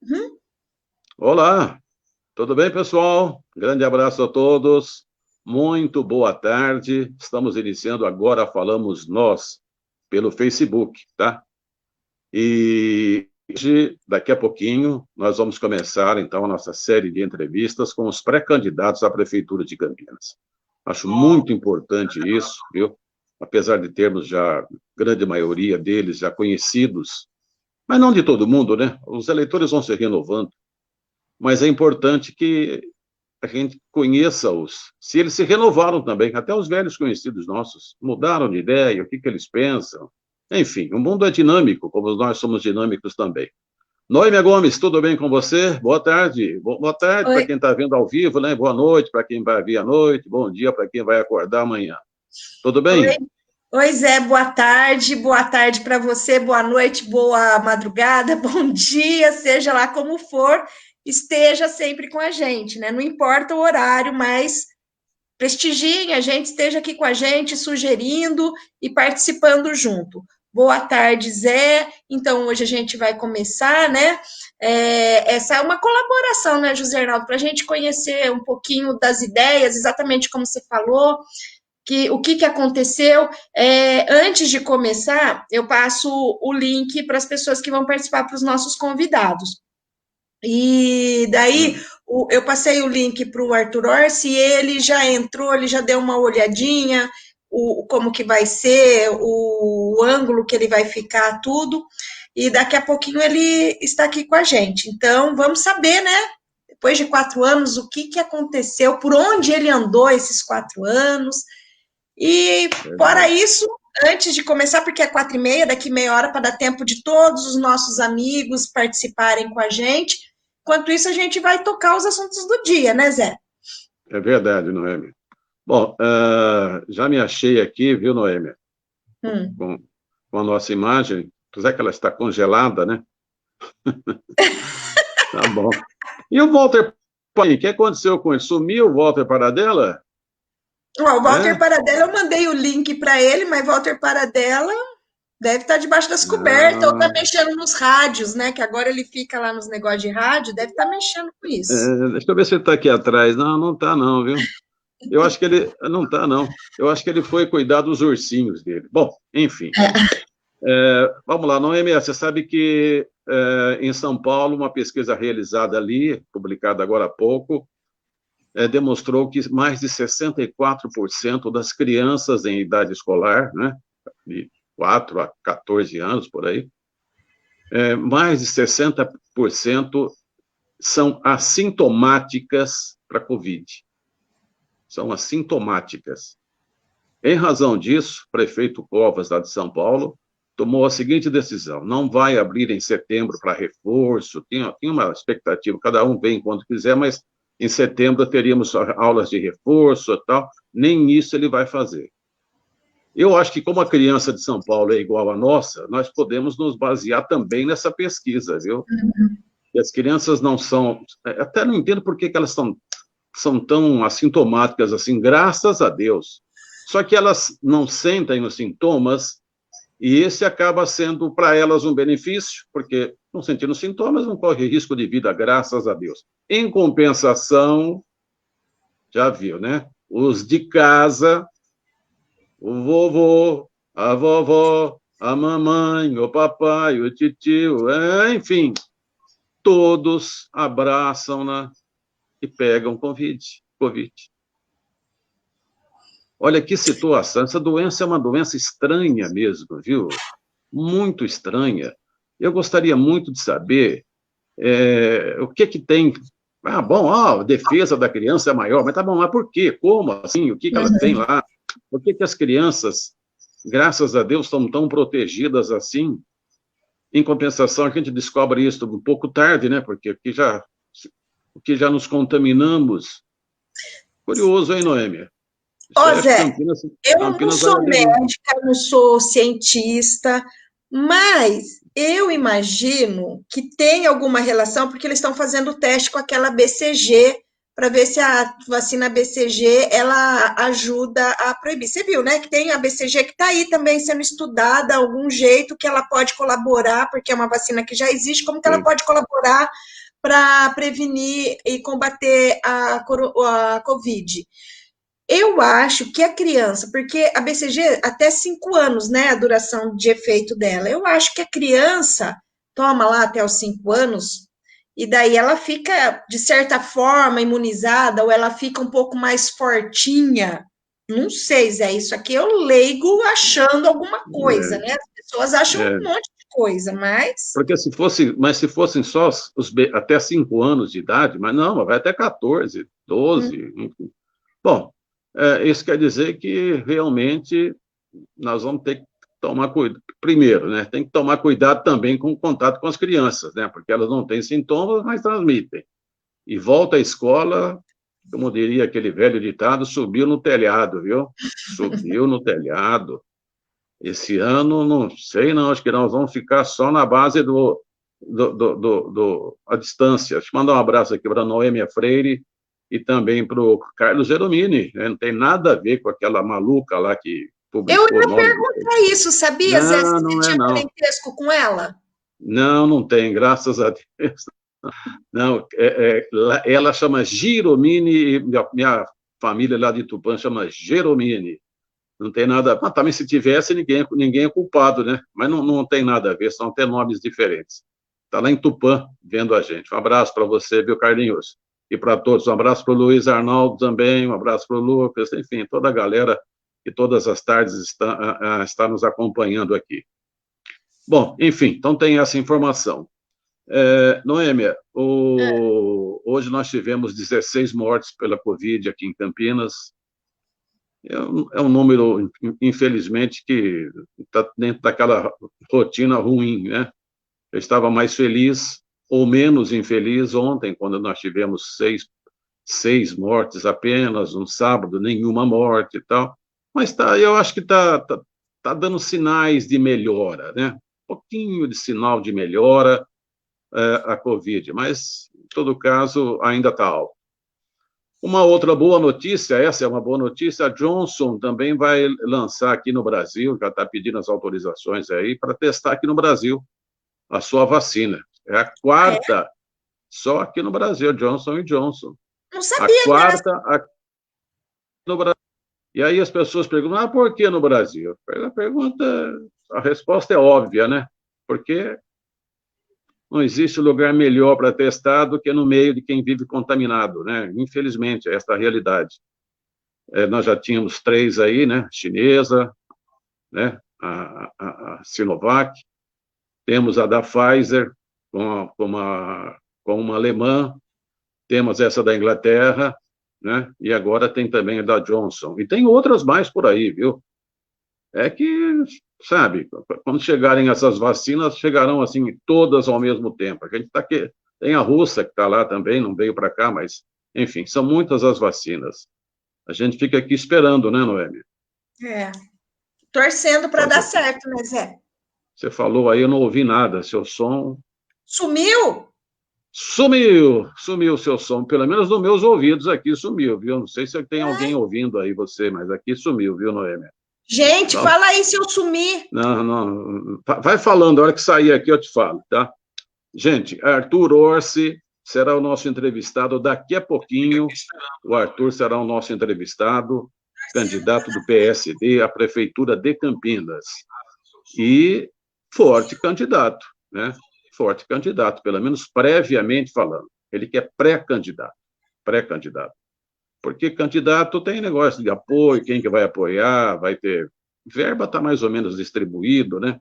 Uhum. Olá, tudo bem, pessoal? Grande abraço a todos. Muito boa tarde. Estamos iniciando agora, falamos nós, pelo Facebook, tá? E hoje, daqui a pouquinho, nós vamos começar, então, a nossa série de entrevistas com os pré-candidatos à Prefeitura de Campinas. Acho muito importante isso, viu? Apesar de termos já, grande maioria deles já conhecidos, mas não de todo mundo, né? Os eleitores vão se renovando, mas é importante que a gente conheça-os, se eles se renovaram também, até os velhos conhecidos nossos, mudaram de ideia, o que que eles pensam. Enfim, o mundo é dinâmico, como nós somos dinâmicos também. Noêmia Gomes, tudo bem com você? Boa tarde. Boa tarde para Oi, quem está vendo ao vivo, né? Boa noite para quem vai vir à noite, bom dia para quem vai acordar amanhã. Tudo oi, bem? oi, Zé, boa tarde para você, boa noite, boa madrugada, bom dia, seja lá como for, esteja sempre com a gente, né? Não importa o horário, mas prestigiem a gente, esteja aqui com a gente, sugerindo e participando junto. Boa tarde, Zé. Então, hoje a gente vai começar, né? Essa é uma colaboração, né, José Arnaldo, para a gente conhecer um pouquinho das ideias, exatamente como você falou, que o que aconteceu. Antes de começar, eu passo o link para as pessoas que vão participar, para os nossos convidados. E daí Hum. eu passei o link para o Arthur Orsi, ele já entrou, ele já deu uma olhadinha, como que vai ser, o ângulo que ele vai ficar, tudo. E daqui a pouquinho ele está aqui com a gente. Então, vamos saber, né? Depois de 4 anos, o que aconteceu, por onde ele andou esses 4 anos. E, fora Verdade. isso, antes de começar, porque é 4h30, daqui meia hora para dar tempo de todos os nossos amigos participarem com a gente. Enquanto isso, a gente vai tocar os assuntos do dia, né, Zé? É verdade, Noêmia. Bom, já me achei aqui, viu, Noêmia, Hum. com, com a nossa imagem, apesar que ela está congelada, né? Tá bom. E o Walter, o que aconteceu com ele? Sumiu o Walter Paradela? Ó, o Walter É? Paradela, eu mandei o link para ele, mas Walter Paradela deve estar debaixo das cobertas ou está Ah, mexendo nos rádios, né? Que agora ele fica lá nos negócios de rádio, deve estar mexendo com isso. deixa eu ver se ele está aqui atrás. Não, não está não, viu? Eu acho que ele... Não está não. Eu acho que ele foi cuidar dos ursinhos dele. Bom, enfim. Vamos lá, Noemi, você sabe que em São Paulo, uma pesquisa realizada ali, publicada agora há pouco, demonstrou que mais de 64% das crianças em idade escolar, né, de 4 a 14 anos, por aí, mais de 60% são assintomáticas para a Covid. São assintomáticas. Em razão disso, o prefeito Covas, lá de São Paulo, tomou a seguinte decisão: não vai abrir em setembro para reforço, tinha uma expectativa, cada um vem quando quiser, mas em setembro teríamos aulas de reforço e tal, nem isso ele vai fazer. Eu acho que, como a criança de São Paulo é igual à nossa, nós podemos nos basear também nessa pesquisa, viu? E as crianças não são. Até não entendo por que elas são tão assintomáticas assim, graças a Deus. Só que elas não sentem os sintomas e esse acaba sendo para elas um benefício, porque não sentindo sintomas não corre risco de vida, graças a Deus. Em compensação, já viu, né? Os de casa, o vovô, a vovó, a mamãe, o papai, o titio, enfim, todos abraçam-na e pegam Covid. Olha que situação, essa doença é uma doença estranha mesmo, viu? Muito estranha. Eu gostaria muito de saber o que que tem. Ah, bom, a defesa da criança é maior, mas tá bom, mas por quê? Como assim? O que que ela tem lá? Por que que as crianças, graças a Deus, estão tão protegidas assim? Em compensação, a gente descobre isso um pouco tarde, né? Porque o que já nos contaminamos. Curioso, hein, Noêmia? Isso Ó, aí acho que Zé, Campinas, eu não Campinas vai sou aderir. médica, não sou cientista, mas eu imagino que tem alguma relação, porque eles estão fazendo o teste com aquela BCG para ver se a vacina BCG ela ajuda a proibir. Você viu, né, que tem a BCG que está aí também sendo estudada, algum jeito que ela pode colaborar, porque é uma vacina que já existe, como que ela pode colaborar para prevenir e combater a Covid. Eu acho que a criança, porque a BCG até 5 anos, né, a duração de efeito dela. Eu acho que a criança toma lá até os 5 anos e daí ela fica, de certa forma, imunizada ou ela fica um pouco mais fortinha. Não sei, Zé, isso aqui eu leigo achando alguma coisa, né? As pessoas acham um monte de coisa, mas... Porque se fossem só até 5 anos de idade, mas não, vai até 14, 12, enfim. Bom, isso quer dizer que realmente nós vamos ter que tomar cuidado. Primeiro, né, tem que tomar cuidado também com o contato com as crianças, né, porque elas não têm sintomas, mas transmitem. E volta à escola, como diria aquele velho ditado, subiu no telhado, viu? Subiu no telhado. Esse ano, não sei não, acho que nós vamos ficar só na base a distância. Deixa eu mandar um abraço aqui para a Noêmia Freire, e também para o Carlos Geromini, né? Não tem nada a ver com aquela maluca lá que publicou Eu o nome. perguntar isso, sabia, Zé? Não, Se não você é tinha não. parentesco com ela? Não, não tem, graças a Deus. Não, ela chama Giromini, e minha família lá de Tupã chama Geromini. Não tem nada. Mas também se tivesse, ninguém é culpado, né? Mas não tem nada a ver, são até nomes diferentes. Está lá em Tupã, vendo a gente. Um abraço para você, viu, Carlinhos? E para todos. Um abraço para o Luiz Arnaldo também, um abraço para o Lucas, enfim, toda a galera que todas as tardes está nos acompanhando aqui. Bom, enfim, então tem essa informação. Noêmia, hoje nós tivemos 16 mortes pela Covid aqui em Campinas. É um número, infelizmente, que está dentro daquela rotina ruim, né? Eu estava mais feliz ou menos infeliz ontem, quando nós tivemos seis mortes apenas, um sábado, nenhuma morte e tal. Mas eu acho que está dando sinais de melhora, né? Um pouquinho de sinal de melhora a Covid, mas, em todo caso, ainda está alto. Uma outra boa notícia, essa é uma boa notícia, a Johnson também vai lançar aqui no Brasil, já está pedindo as autorizações aí, para testar aqui no Brasil a sua vacina. É a quarta, só aqui no Brasil, Johnson & Johnson. Não sabia. A quarta aqui no Brasil. E aí as pessoas perguntam, por que no Brasil? A resposta é óbvia, né? Porque não existe lugar melhor para testar do que no meio de quem vive contaminado, né? Infelizmente, esta é a realidade. Nós já tínhamos 3 aí, né? Chinesa, né? A Sinovac, temos a da Pfizer com uma alemã, temos essa da Inglaterra, né? E agora tem também a da Johnson. E tem outras mais por aí, viu? É que, sabe, quando chegarem essas vacinas, chegarão, assim, todas ao mesmo tempo. A gente está aqui, tem a russa que está lá também, não veio para cá, mas, enfim, são muitas as vacinas. A gente fica aqui esperando, né, Noemi? Torcendo para dar certo, né, Zé? Você falou aí, eu não ouvi nada, seu som... Sumiu? Sumiu o seu som, pelo menos nos meus ouvidos aqui sumiu, viu? Não sei se tem alguém ouvindo aí você, mas aqui sumiu, viu, Noemi? Gente, fala aí se eu sumir. Não. Vai falando, a hora que sair aqui eu te falo, tá? Gente, Arthur Orsi será o nosso entrevistado daqui a pouquinho. O Arthur será o nosso entrevistado, candidato do PSD à Prefeitura de Campinas. E forte candidato, né? Forte candidato, pelo menos previamente falando. Ele que é pré-candidato. Porque candidato tem negócio de apoio, quem que vai apoiar, vai ter... Verba está mais ou menos distribuído, né?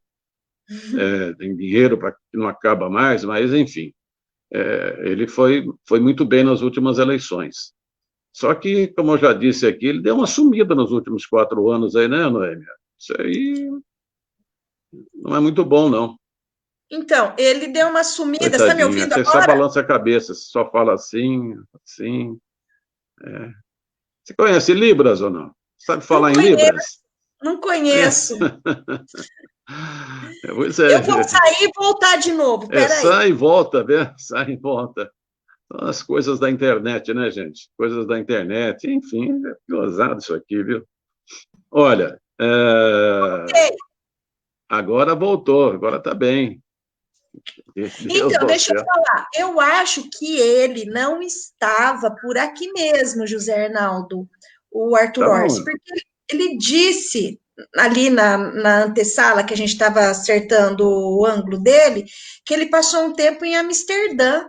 Tem dinheiro para que não acaba mais, mas, enfim, ele foi muito bem nas últimas eleições. Só que, como eu já disse aqui, ele deu uma sumida nos últimos 4 anos aí, né, Noêmia? Isso aí não é muito bom, não. Então, ele deu uma sumida, coitadinho, você está me ouvindo você agora? só balança a cabeça, você só fala assim. Você conhece Libras ou não? Sabe falar em Libras? Não conheço. Pois eu vou sair e voltar de novo, peraí. Sai e volta, né? Sai e volta. As coisas da internet, né, gente? Coisas da internet, enfim, é gozado isso aqui, viu? Olha, agora voltou, agora está bem. Deus Então, do deixa eu céu. falar. Eu acho que ele não estava por aqui mesmo, José Arnaldo, o Arthur Estava Orsi, onde? porque ele disse ali na antessala, que a gente estava acertando o ângulo dele, que ele passou um tempo em Amsterdã.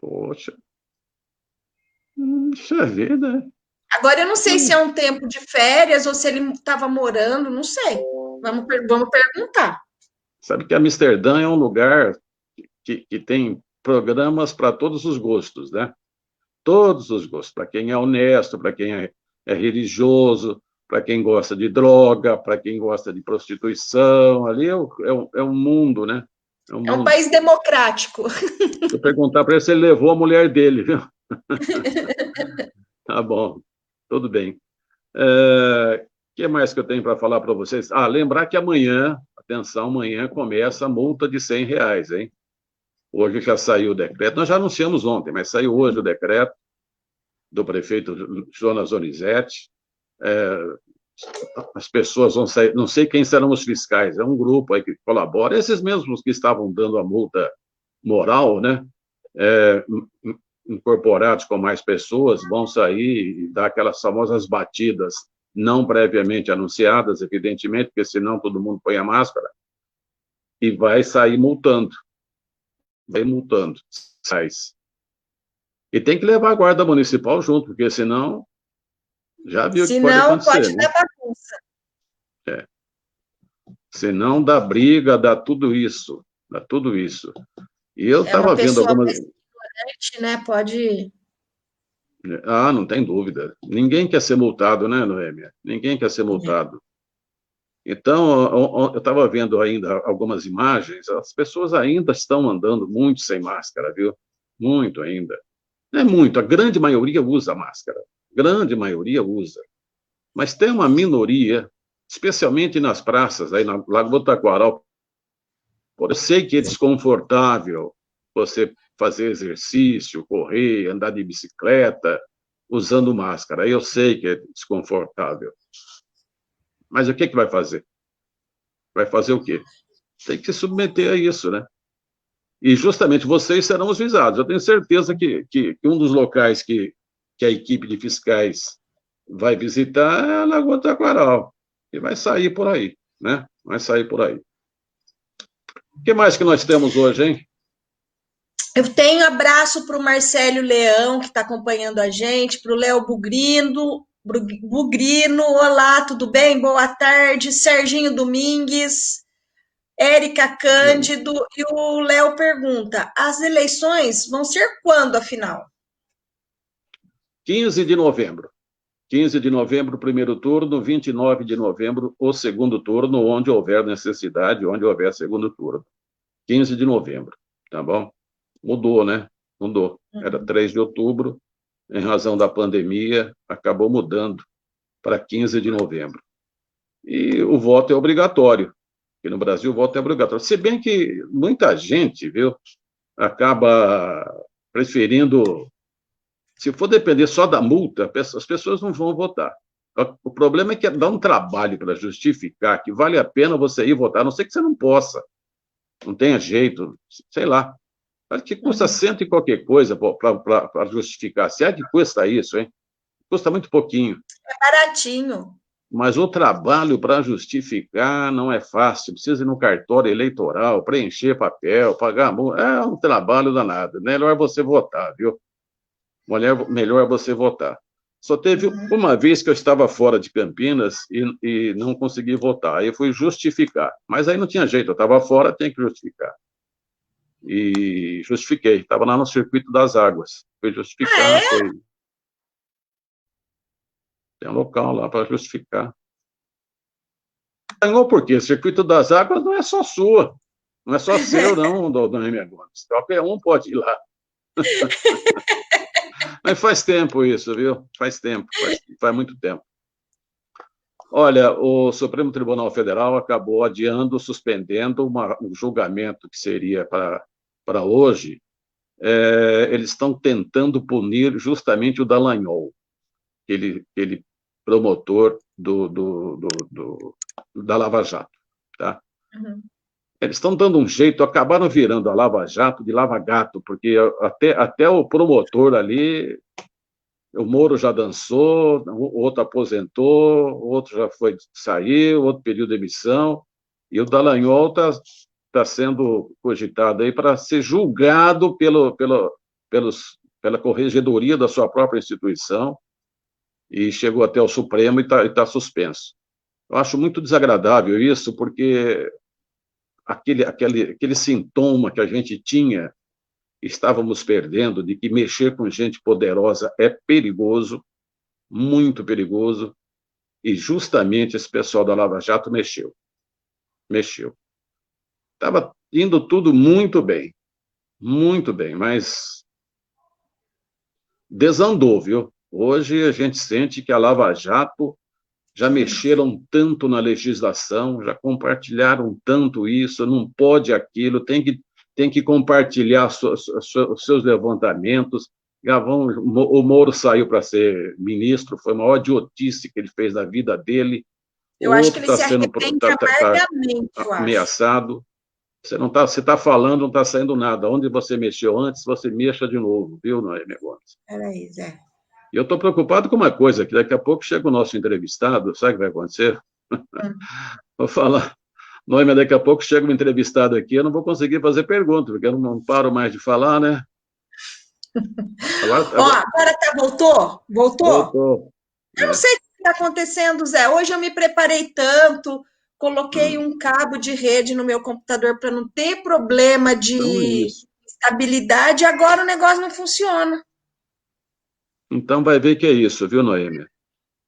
Poxa, puxa vida. Agora, eu não sei se é um tempo de férias ou se ele estava morando, não sei. Vamos perguntar. Sabe que Amsterdã é um lugar que tem programas para todos os gostos, né? Todos os gostos, para quem é honesto, para quem é religioso, para quem gosta de droga, para quem gosta de prostituição, ali é um mundo, né? É um É um mundo. país democrático. Vou perguntar para ele se ele levou a mulher dele, viu? Tá bom, tudo bem. O que mais que eu tenho para falar para vocês? Lembrar que amanhã, atenção, amanhã começa a multa de R$ 100, hein? Hoje já saiu o decreto, nós já anunciamos ontem, mas saiu hoje o decreto do prefeito Jonas Donizete. As pessoas vão sair, não sei quem serão os fiscais, é um grupo aí que colabora, esses mesmos que estavam dando a multa moral, né? É, incorporados com mais pessoas, vão sair e dar aquelas famosas batidas não previamente anunciadas, evidentemente, porque senão todo mundo põe a máscara, e vai sair multando. Vai multando. E tem que levar a guarda municipal junto, porque senão já viu o que pode Senão, acontecer, pode né? dar bagunça. Senão dá briga, dá tudo isso. Dá tudo isso. E eu É uma estava vendo pessoa algumas. mais ignorante, né? Pode. Não tem dúvida. Ninguém quer ser multado, né, Noêmia? Ninguém quer ser multado. Então, eu estava vendo ainda algumas imagens, as pessoas ainda estão andando muito sem máscara, viu? Muito ainda. Não é muito, a grande maioria usa máscara. Grande maioria usa. Mas tem uma minoria, especialmente nas praças, aí na Lago do Taquaral. Eu sei que é desconfortável você fazer exercício, correr, andar de bicicleta, usando máscara. Eu sei que é desconfortável. Mas o que vai fazer? Vai fazer o quê? Tem que se submeter a isso, né? E justamente vocês serão os visados. Eu tenho certeza que um dos locais que a equipe de fiscais vai visitar é a Lagoa do Taquaral. E vai sair por aí, né? Vai sair por aí. O que mais que nós temos hoje, hein? Eu tenho abraço para o Marcelo Leão, que está acompanhando a gente, para o Léo Bugrino, olá, tudo bem? Boa tarde. Serginho Domingues, Érica Cândido, e o Léo pergunta: as eleições vão ser quando, afinal? 15 de novembro. 15 de novembro, o primeiro turno, 29 de novembro, o segundo turno, onde houver necessidade, onde houver segundo turno. 15 de novembro, tá bom? Mudou, né? Mudou. Era 3 de outubro, em razão da pandemia, acabou mudando para 15 de novembro. E o voto é obrigatório. Aqui no Brasil, o voto é obrigatório. Se bem que muita gente, viu, acaba preferindo. Se for depender só da multa, as pessoas não vão votar. O problema é que dá um trabalho para justificar que vale a pena você ir votar, a não ser que você não possa, não tenha jeito, sei lá. Acho que custa cento e qualquer coisa para justificar. Se é que custa isso, hein? Custa muito pouquinho. É baratinho. Mas o trabalho para justificar não é fácil. Precisa ir no cartório eleitoral, preencher papel, pagar a multa. É um trabalho danado. Melhor você votar, viu? Melhor você votar. Só teve uma vez que eu estava fora de Campinas e não consegui votar. Aí eu fui justificar. Mas aí não tinha jeito, eu estava fora, tem que justificar. E justifiquei. Estava lá no Circuito das Águas. Fui justificar, foi. Tem um local lá para justificar. Ganhou por quê? O Circuito das Águas não é só sua. Não é só seu, não, dona Emi Gomes. Qualquer um pode ir lá. Mas faz tempo isso, viu? Faz tempo, faz muito tempo. Olha, o Supremo Tribunal Federal acabou adiando, suspendendo um julgamento que seria para hoje, eles estão tentando punir justamente o Dallagnol, aquele promotor da Lava Jato, tá? Uhum. Eles estão dando um jeito, acabaram virando a Lava Jato de Lava Gato, porque até o promotor ali, o Moro já dançou, o outro aposentou, o outro já saiu, o outro pediu demissão, e o Dallagnol está sendo cogitado aí para ser julgado pela corregedoria da sua própria instituição, e chegou até o Supremo e está suspenso. Eu acho muito desagradável isso, porque aquele sintoma que a gente tinha, estávamos perdendo, de que mexer com gente poderosa é perigoso, muito perigoso, e justamente esse pessoal da Lava Jato mexeu. Estava indo tudo muito bem, mas desandou, viu? Hoje a gente sente que a Lava Jato já mexeram tanto na legislação, já compartilharam tanto isso, não pode aquilo, tem que compartilhar os seus levantamentos. Gavão, o Moro saiu para ser ministro, foi a maior idiotice que ele fez na vida dele. Eu acho que ele se arrepende amargamente, eu acho. Ameaçado. Você está falando, não está saindo nada. Onde você mexeu antes, você mexa de novo, viu, Noêmia Gomes? Peraí, Zé. E eu estou preocupado com uma coisa, que daqui a pouco chega o nosso entrevistado, sabe o que vai acontecer? Vou falar, Noêmia, daqui a pouco chega um entrevistado aqui, eu não vou conseguir fazer pergunta, porque eu não paro mais de falar, né? Agora voltou? Voltou. Eu não sei o que está acontecendo, Zé. Hoje eu me preparei tanto, coloquei um cabo de rede no meu computador para não ter problema de estabilidade, e agora o negócio não funciona. Então vai ver que é isso, viu, Noêmia?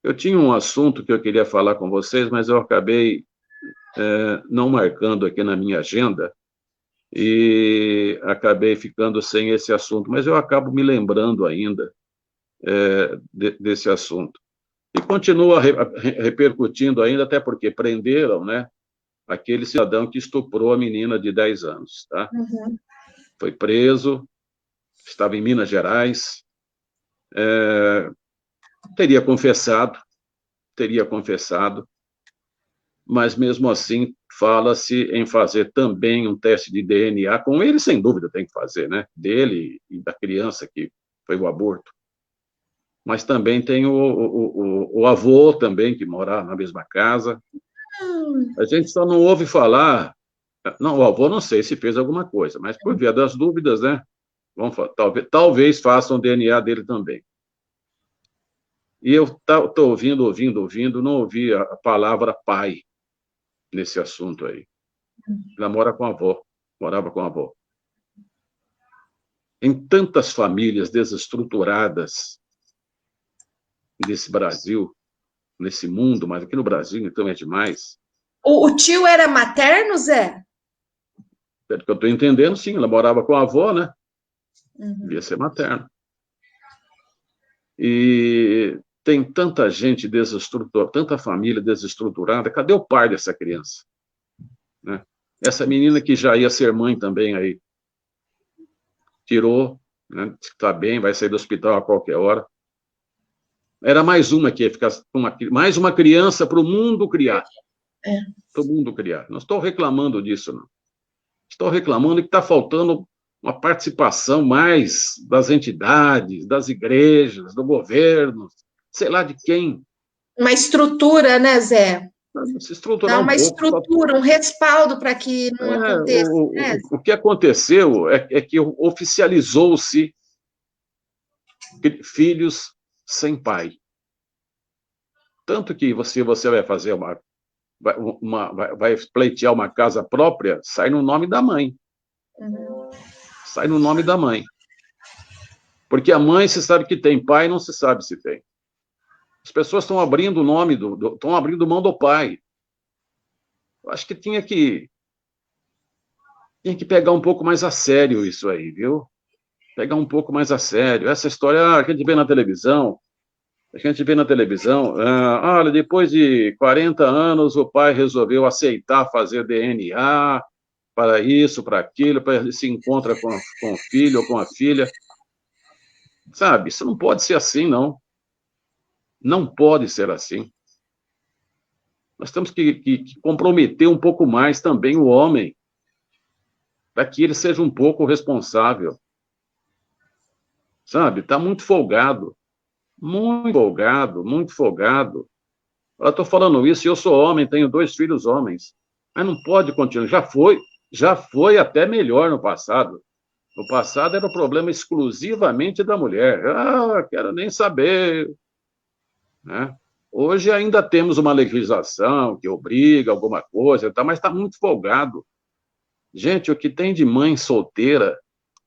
Eu tinha um assunto que eu queria falar com vocês, mas eu acabei não marcando aqui na minha agenda e acabei ficando sem esse assunto, mas eu acabo me lembrando ainda desse assunto. E continua repercutindo ainda, até porque prenderam, né, aquele cidadão que estuprou a menina de 10 anos, tá? Uhum. Foi preso, estava em Minas Gerais, teria confessado, mas mesmo assim fala-se em fazer também um teste de DNA, com ele sem dúvida tem que fazer, né, dele e da criança que foi o aborto. Mas também tem o avô também, que mora na mesma casa. A gente só não ouve falar... Não, o avô não sei se fez alguma coisa, mas por via das dúvidas, né? Talvez façam o DNA dele também. E eu estou ouvindo, não ouvi a palavra pai nesse assunto aí. Ela morava com a avó. Em tantas famílias desestruturadas nesse Brasil, nesse mundo, mas aqui no Brasil, então, é demais. O tio era materno, Zé? Pelo que eu estou entendendo, sim, ela morava com a avó, né? Uhum. Devia ser materno. E tem tanta gente desestruturada, tanta família desestruturada, cadê o pai dessa criança? Né? Essa menina que já ia ser mãe também aí, tirou, né? Está bem, vai sair do hospital a qualquer hora. Era mais uma que ia ficar, mais uma criança para o mundo criar. Para o mundo criar. Não estou reclamando disso, não. Estou reclamando que está faltando uma participação mais das entidades, das igrejas, do governo, sei lá de quem. Uma estrutura, né, Zé? Se estruturar uma estrutura, um respaldo para que não aconteça. O que aconteceu é que oficializou-se filhos sem pai. Tanto que você vai fazer vai pleitear uma casa própria, sai no nome da mãe. Sai no nome da mãe. Porque a mãe se sabe que tem, pai não se sabe se tem. As pessoas estão abrindo o nome, estão abrindo mão do pai. Eu acho que tinha que pegar um pouco mais a sério isso aí, viu? Pegar um pouco mais a sério. Essa história que a gente vê na televisão, olha, depois de 40 anos, o pai resolveu aceitar fazer DNA, para isso, para aquilo, para se encontra com o filho ou com a filha. Sabe, isso não pode ser assim, não. Não pode ser assim. Nós temos que comprometer um pouco mais também o homem, para que ele seja um pouco responsável. Sabe, está muito folgado. Muito folgado, muito folgado. Eu estou falando isso e eu sou homem, tenho 2 filhos homens. Mas não pode continuar. Já foi até melhor no passado. No passado era o problema exclusivamente da mulher. Ah, quero nem saber. Né? Hoje ainda temos uma legislação que obriga alguma coisa, tá, mas está muito folgado. Gente, o que tem de mãe solteira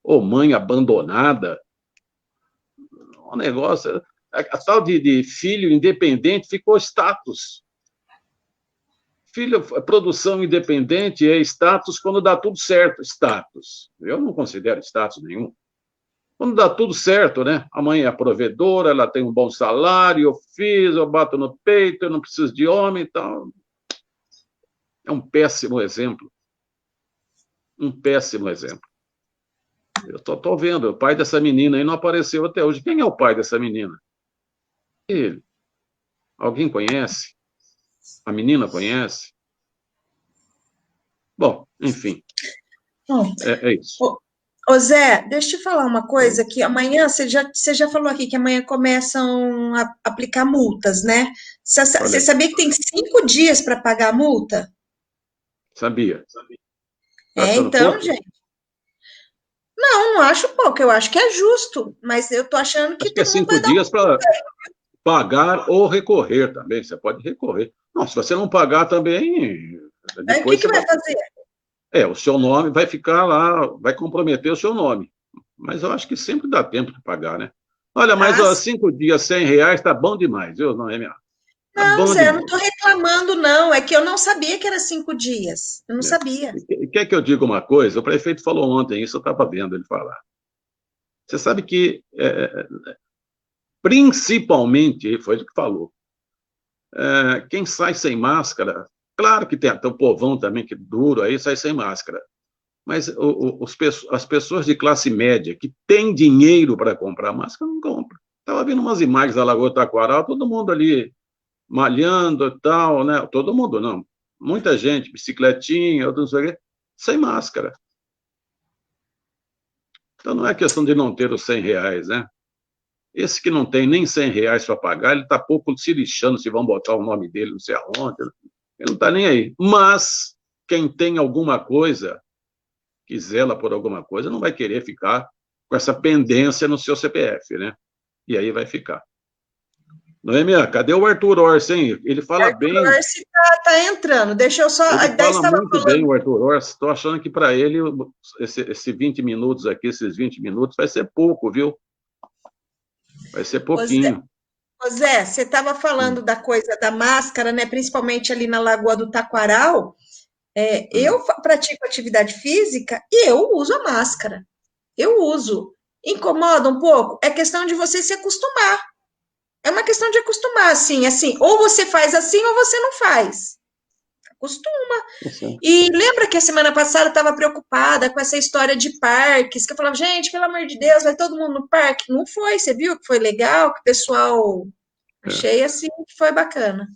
ou mãe abandonada, um negócio. A tal de filho independente ficou status. Filho, produção independente é status quando dá tudo certo. Status. Eu não considero status nenhum. Quando dá tudo certo, né? A mãe é provedora, ela tem um bom salário, eu fiz, eu bato no peito, eu não preciso de homem, então. É um péssimo exemplo. Um péssimo exemplo. Eu estou vendo, o pai dessa menina aí não apareceu até hoje. Quem é o pai dessa menina? Ele. Alguém conhece? A menina conhece? Bom, enfim. É isso. Ô Zé, deixa eu te falar uma coisa, que amanhã, você já falou aqui que amanhã começam a aplicar multas, né? Você sabia que tem 5 dias para pagar a multa? Sabia. Tá achando Então, pouco? gente, não acho pouco, eu acho que é justo, mas eu tô achando que Acho que é todo mundo 5 vai dar dias para pagar ou recorrer também. Você pode recorrer. Não, se você não pagar também, Aí o que depois você que vai vai. fazer? O seu nome vai ficar lá, vai comprometer o seu nome. Mas eu acho que sempre dá tempo de pagar, né? Olha, mas Ah, ó, 5 dias, R$ 100, tá bom demais, viu? Não é minha. Tá não, bom Zé, eu não demais. tô reclamando, não, é que eu não sabia que era 5 dias, eu não Né? sabia. E quer que eu diga uma coisa? O prefeito falou ontem, isso eu estava vendo ele falar. Você sabe que, principalmente, foi ele que falou, quem sai sem máscara, claro que tem até o povão também que duro aí, sai sem máscara. Mas as pessoas de classe média que têm dinheiro para comprar máscara não compram. Estava vendo umas imagens da Lagoa Taquaral, todo mundo ali malhando e tal, né? Todo mundo não. Muita gente, bicicletinha, não sei o quê, sem máscara. Então não é questão de não ter os R$ 100, né? Esse que não tem nem R$ 100 para pagar, ele está pouco se lixando se vão botar o nome dele não sei aonde. Ele não está nem aí. Mas quem tem alguma coisa, que zela por alguma coisa, não vai querer ficar com essa pendência no seu CPF, né? E aí vai ficar. Noemia, cadê o Arthur Orsi, hein? Ele fala Arthur bem, Orsi tá entrando, deixa eu só, ele daí você fala estava muito bem, falando, o Arthur Orsi. Estou achando que para ele, esse 20 minutos aqui, esses 20 minutos, vai ser pouco, viu? Vai ser ô Zé, pouquinho. ô Zé, você estava falando Hum, da coisa da máscara, né, principalmente ali na Lagoa do Taquaral, hum. eu pratico atividade física e eu uso a máscara. Eu uso. Incomoda um pouco? É questão de você se acostumar. É uma questão de acostumar, assim, ou você faz assim ou você não faz. Acostuma. Tá certo. E lembra que a semana passada eu estava preocupada com essa história de parques, que eu falava, gente, pelo amor de Deus, vai todo mundo no parque? Não foi, você viu que foi legal, que o pessoal É, achei assim que foi bacana.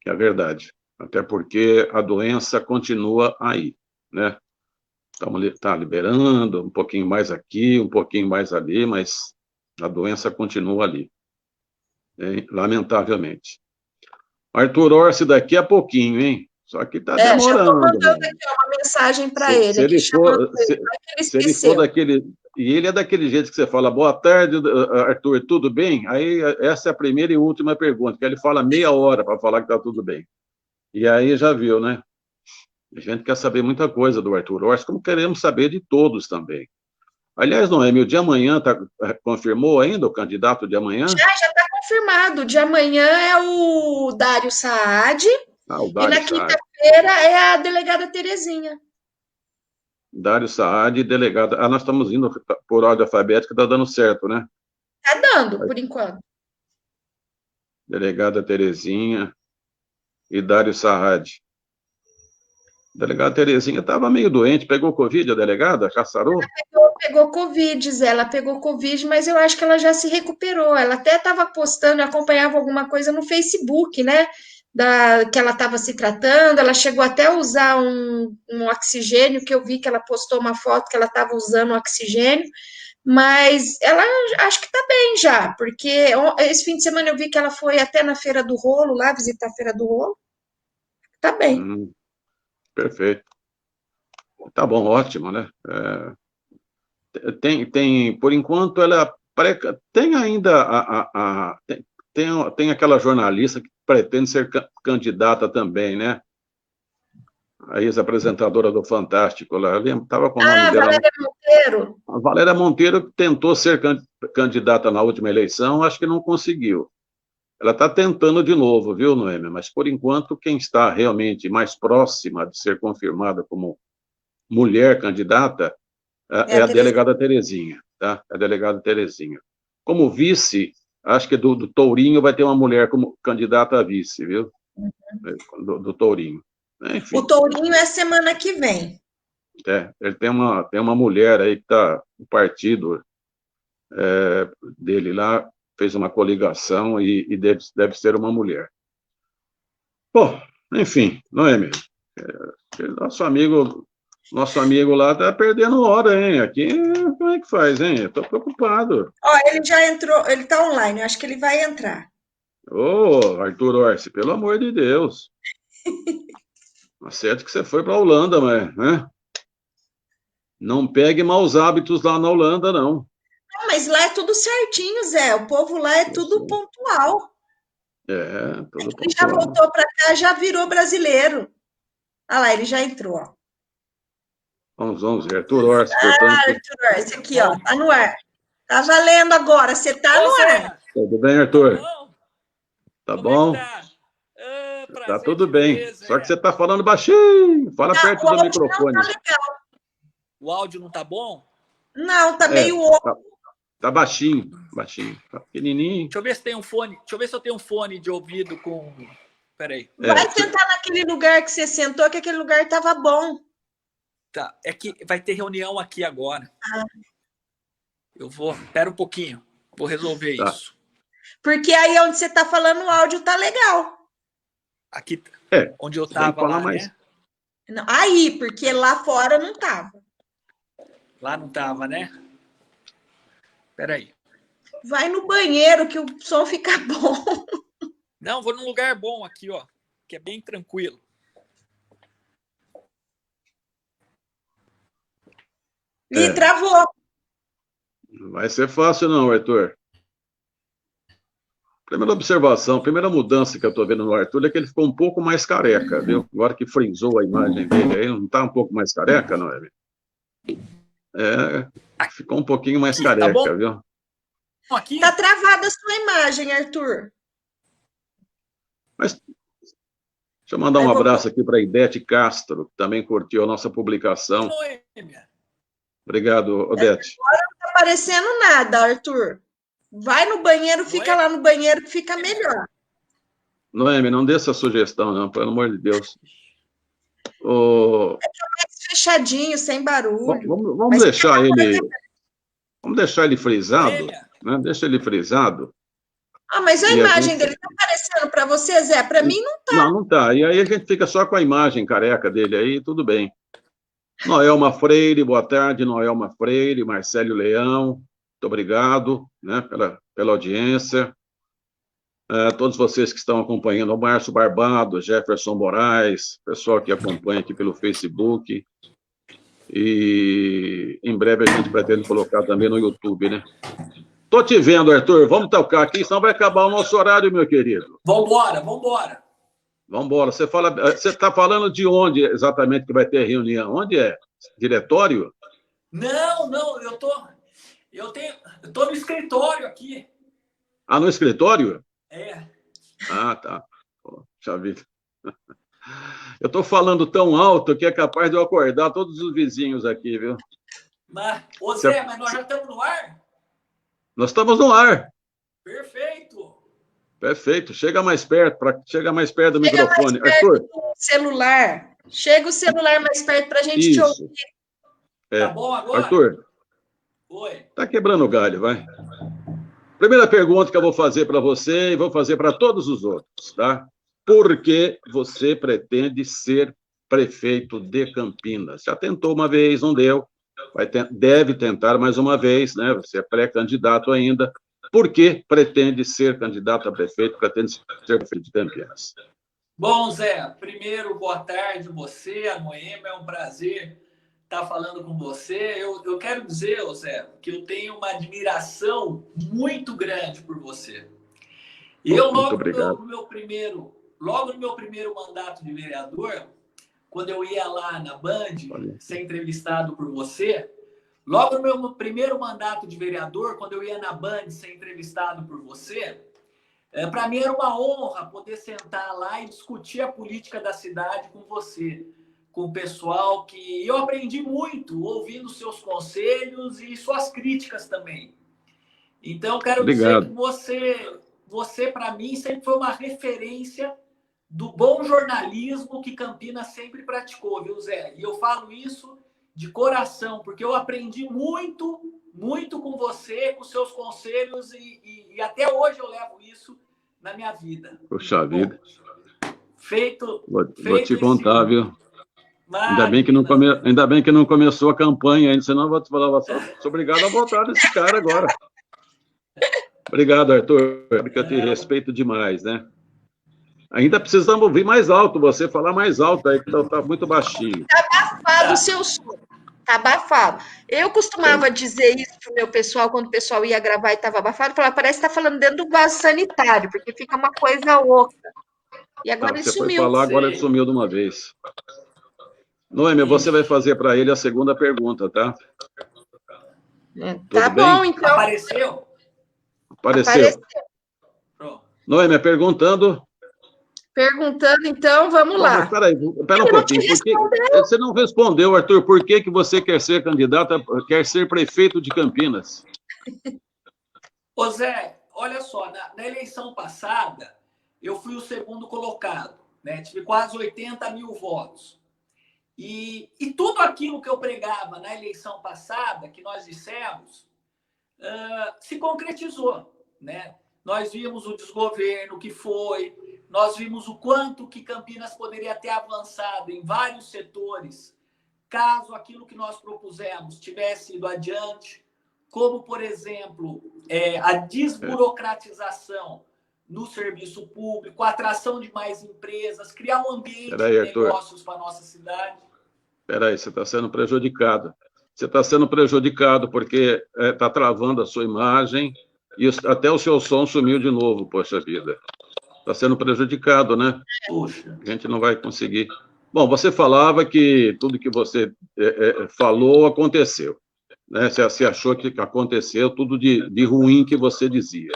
é verdade. Até porque a doença continua aí, né? Tá liberando um pouquinho mais aqui, um pouquinho mais ali, mas a doença continua ali, hein? Lamentavelmente. Arthur Orsi daqui a pouquinho, hein? Só que está Já estou demorando, mandando né? aqui ó, uma mensagem para Se, ele, se aqui ele chamando for, ele, se, vai que ele se ele for esqueceu. daquele. E ele é daquele jeito que você fala, boa tarde, Arthur, tudo bem? Aí essa é a primeira e última pergunta, que ele fala meia hora para falar que está tudo bem. E aí já viu, né? A gente quer saber muita coisa do Arthur Orsi, como queremos saber de todos também. Aliás, Noemi, o de amanhã confirmou ainda o candidato de amanhã? Já está confirmado. De amanhã é o Dário Saad Ah, o e Dário na Saad. quinta-feira é a delegada Terezinha. Dário Saad, delegado. Ah, nós estamos indo por ordem alfabética, está dando certo, né? Tá dando, por enquanto. Delegada Terezinha e Dário Saad. delegada Terezinha estava meio doente, pegou Covid, a delegada, Caçarou? Pegou Covid, Zé, ela pegou Covid, mas eu acho que ela já se recuperou. Ela até estava postando, acompanhava alguma coisa no Facebook, né? Que ela estava se tratando, ela chegou até a usar um oxigênio, que eu vi que ela postou uma foto que ela estava usando oxigênio, mas ela acho que está bem já, porque esse fim de semana eu vi que ela foi até na Feira do Rolo, lá visitar a Feira do Rolo, tá bem. Perfeito. Tá bom, ótimo, né? Por enquanto, tem ainda tem aquela jornalista que pretende ser candidata também, né? A ex-apresentadora do Fantástico, ela estava com o nome dela. Valéria Monteiro. A Valéria Monteiro tentou ser candidata na última eleição, acho que não conseguiu. Ela está tentando de novo, viu, Noêmia? Mas, por enquanto, quem está realmente mais próxima de ser confirmada como mulher candidata é a delegada Terezinha, tá? A delegada Terezinha. Como vice, acho que do Tourinho vai ter uma mulher como candidata a vice, viu? Do Tourinho. Enfim. O Tourinho é semana que vem. Ele tem uma mulher aí que está no partido dele lá, fez uma coligação e deve ser uma mulher. Bom, enfim, Noêmia, nosso amigo lá está perdendo hora, hein? Aqui, como é que faz, hein? Estou preocupado. Ó, ele já entrou, ele está online, eu acho que ele vai entrar. Ô, Arthur Orsi, pelo amor de Deus. Acerto que você foi para a Holanda, mas, né? Não pegue maus hábitos lá na Holanda, não. Não, mas lá é tudo certinho, Zé. O povo lá é tudo pontual. Tudo pontual. Ele já voltou para cá, já virou brasileiro. Olha lá, ele já entrou, ó. Vamos ver, Arthur Orsi, portanto. Arthur Orsi, aqui, ó, tá no ar. Tá valendo agora, você tá no ar. Tudo bem, Arthur? Tá bom? Prazer, tá tudo bem. Só que você tá falando baixinho. Fala perto do microfone. Não tá legal. O áudio não tá bom? Não, tá meio Tá baixinho, tá pequenininho. Deixa eu ver se tem um fone. Deixa eu ver se eu tenho um fone de ouvido com. Peraí. Vai tentar naquele lugar que você sentou, que aquele lugar tava bom. Tá, é que vai ter reunião aqui agora. Eu vou. Espera um pouquinho. Vou resolver isso. Porque aí onde você tá falando, o áudio tá legal. Aqui, onde eu tava lá, né? Não, aí, porque lá fora não tava. Lá não tava, né? Peraí. Vai no banheiro que o som fica bom. Não, vou num lugar bom aqui, ó. Que é bem tranquilo. Ih, travou. Não vai ser fácil não, Arthur. Primeira observação, primeira mudança que eu estou vendo no Arthur é que ele ficou um pouco mais careca, viu? Agora que frisou a imagem dele aí, não está um pouco mais careca, não é? Ficou um pouquinho mais careca, tá, viu? Aqui. Tá travada a sua imagem, Arthur. Mas deixa eu mandar um abraço aqui para a Idete Castro, que também curtiu a nossa publicação. Obrigado, Odete. Agora não está aparecendo nada, Arthur. Vai no banheiro, fica lá no banheiro que fica melhor. Noemi, não dê essa sugestão, não, pelo amor de Deus. É mais fechadinho, sem barulho. Vamos deixar ele. Vamos deixar ele frisado, né? Deixa ele frisado. Mas a imagem dele está aparecendo para você, Zé? Para mim não está. Não está. E aí a gente fica só com a imagem careca dele aí, tudo bem. Noelma Freire, boa tarde, Noelma Freire, Marcelo Leão, muito obrigado, né, pela audiência. Todos vocês que estão acompanhando, o Márcio Barbado, Jefferson Moraes, pessoal que acompanha aqui pelo Facebook. E em breve a gente pretende colocar também no YouTube, né? Tô te vendo, Arthur. Vamos tocar aqui, senão vai acabar o nosso horário, meu querido. Vambora. Vambora. Você está falando de onde exatamente que vai ter reunião? Onde é? Diretório? Não, eu tô no escritório aqui. No escritório? Tá. Poxa vida. Eu estou falando tão alto que é capaz de eu acordar todos os vizinhos aqui, viu? Mas nós já estamos no ar? Nós estamos no ar. Perfeito. Chega mais perto do microfone. Mais perto do celular. Chega o celular mais perto para a gente te ouvir. É. Tá bom agora? Arthur, Oi. tá quebrando o galho, vai. Primeira pergunta que eu vou fazer para você e vou fazer para todos os outros, tá? Por que você pretende ser prefeito de Campinas? Já tentou uma vez, não deu. Deve tentar mais uma vez, né? Você é pré-candidato ainda. Por que pretende ser candidato a prefeito, pretende ser prefeito de Campinas? Bom, Zé, primeiro, boa tarde você, a Noêmia, é um prazer estar falando com você. Eu quero dizer, Zé, que eu tenho uma admiração muito grande por você. E eu, logo no meu primeiro mandato de vereador, quando eu ia lá na Band ser entrevistado por você, logo no meu primeiro mandato de vereador, quando eu ia na Band ser entrevistado por você, para mim era uma honra poder sentar lá e discutir a política da cidade com você, com o pessoal que eu aprendi muito ouvindo seus conselhos e suas críticas também. Então, quero dizer que você para mim, sempre foi uma referência do bom jornalismo que Campinas sempre praticou, viu, Zé? E eu falo isso de coração, porque eu aprendi muito com você, com seus conselhos, e até hoje eu levo isso na minha vida. Poxa vida. Vou te contar, viu? Ainda bem que não começou a campanha ainda, senão eu vou te falar, sou obrigado a votar nesse cara agora. Obrigado, Arthur, porque eu te respeito demais, né? Ainda precisamos ouvir mais alto, você falar mais alto aí, que tá muito baixinho. Tá abafado o seu som. Tá abafado. Eu costumava dizer isso pro meu pessoal, quando o pessoal ia gravar e estava abafado, falava, parece que tá falando dentro do vaso sanitário, porque fica uma coisa louca. E agora ele você sumiu. Foi falar, agora ele sumiu de uma vez. Noêmia, você vai fazer para ele a segunda pergunta, tá? Tá bom, então. Apareceu? Noêmia, perguntando, então, vamos lá. Espera um pouquinho. Você não respondeu, Arthur, por que você quer ser candidato, quer ser prefeito de Campinas? Ô Zé, olha só, na eleição passada, eu fui o segundo colocado, né? Tive quase 80 mil votos. E tudo aquilo que eu pregava na eleição passada, que nós dissemos, se concretizou, né? Nós vimos o desgoverno que foi, nós vimos o quanto que Campinas poderia ter avançado em vários setores, caso aquilo que nós propusemos tivesse ido adiante, como, por exemplo, a desburocratização no serviço público, a atração de mais empresas, criar um ambiente de negócios para a nossa cidade. Espera aí, você está sendo prejudicado. Você está sendo prejudicado porque está travando a sua imagem e até o seu som sumiu de novo, poxa vida. Está sendo prejudicado, né? Puxa. A gente não vai conseguir. Bom, você falava que tudo que você falou aconteceu, né? Você achou que aconteceu tudo de ruim que você dizia.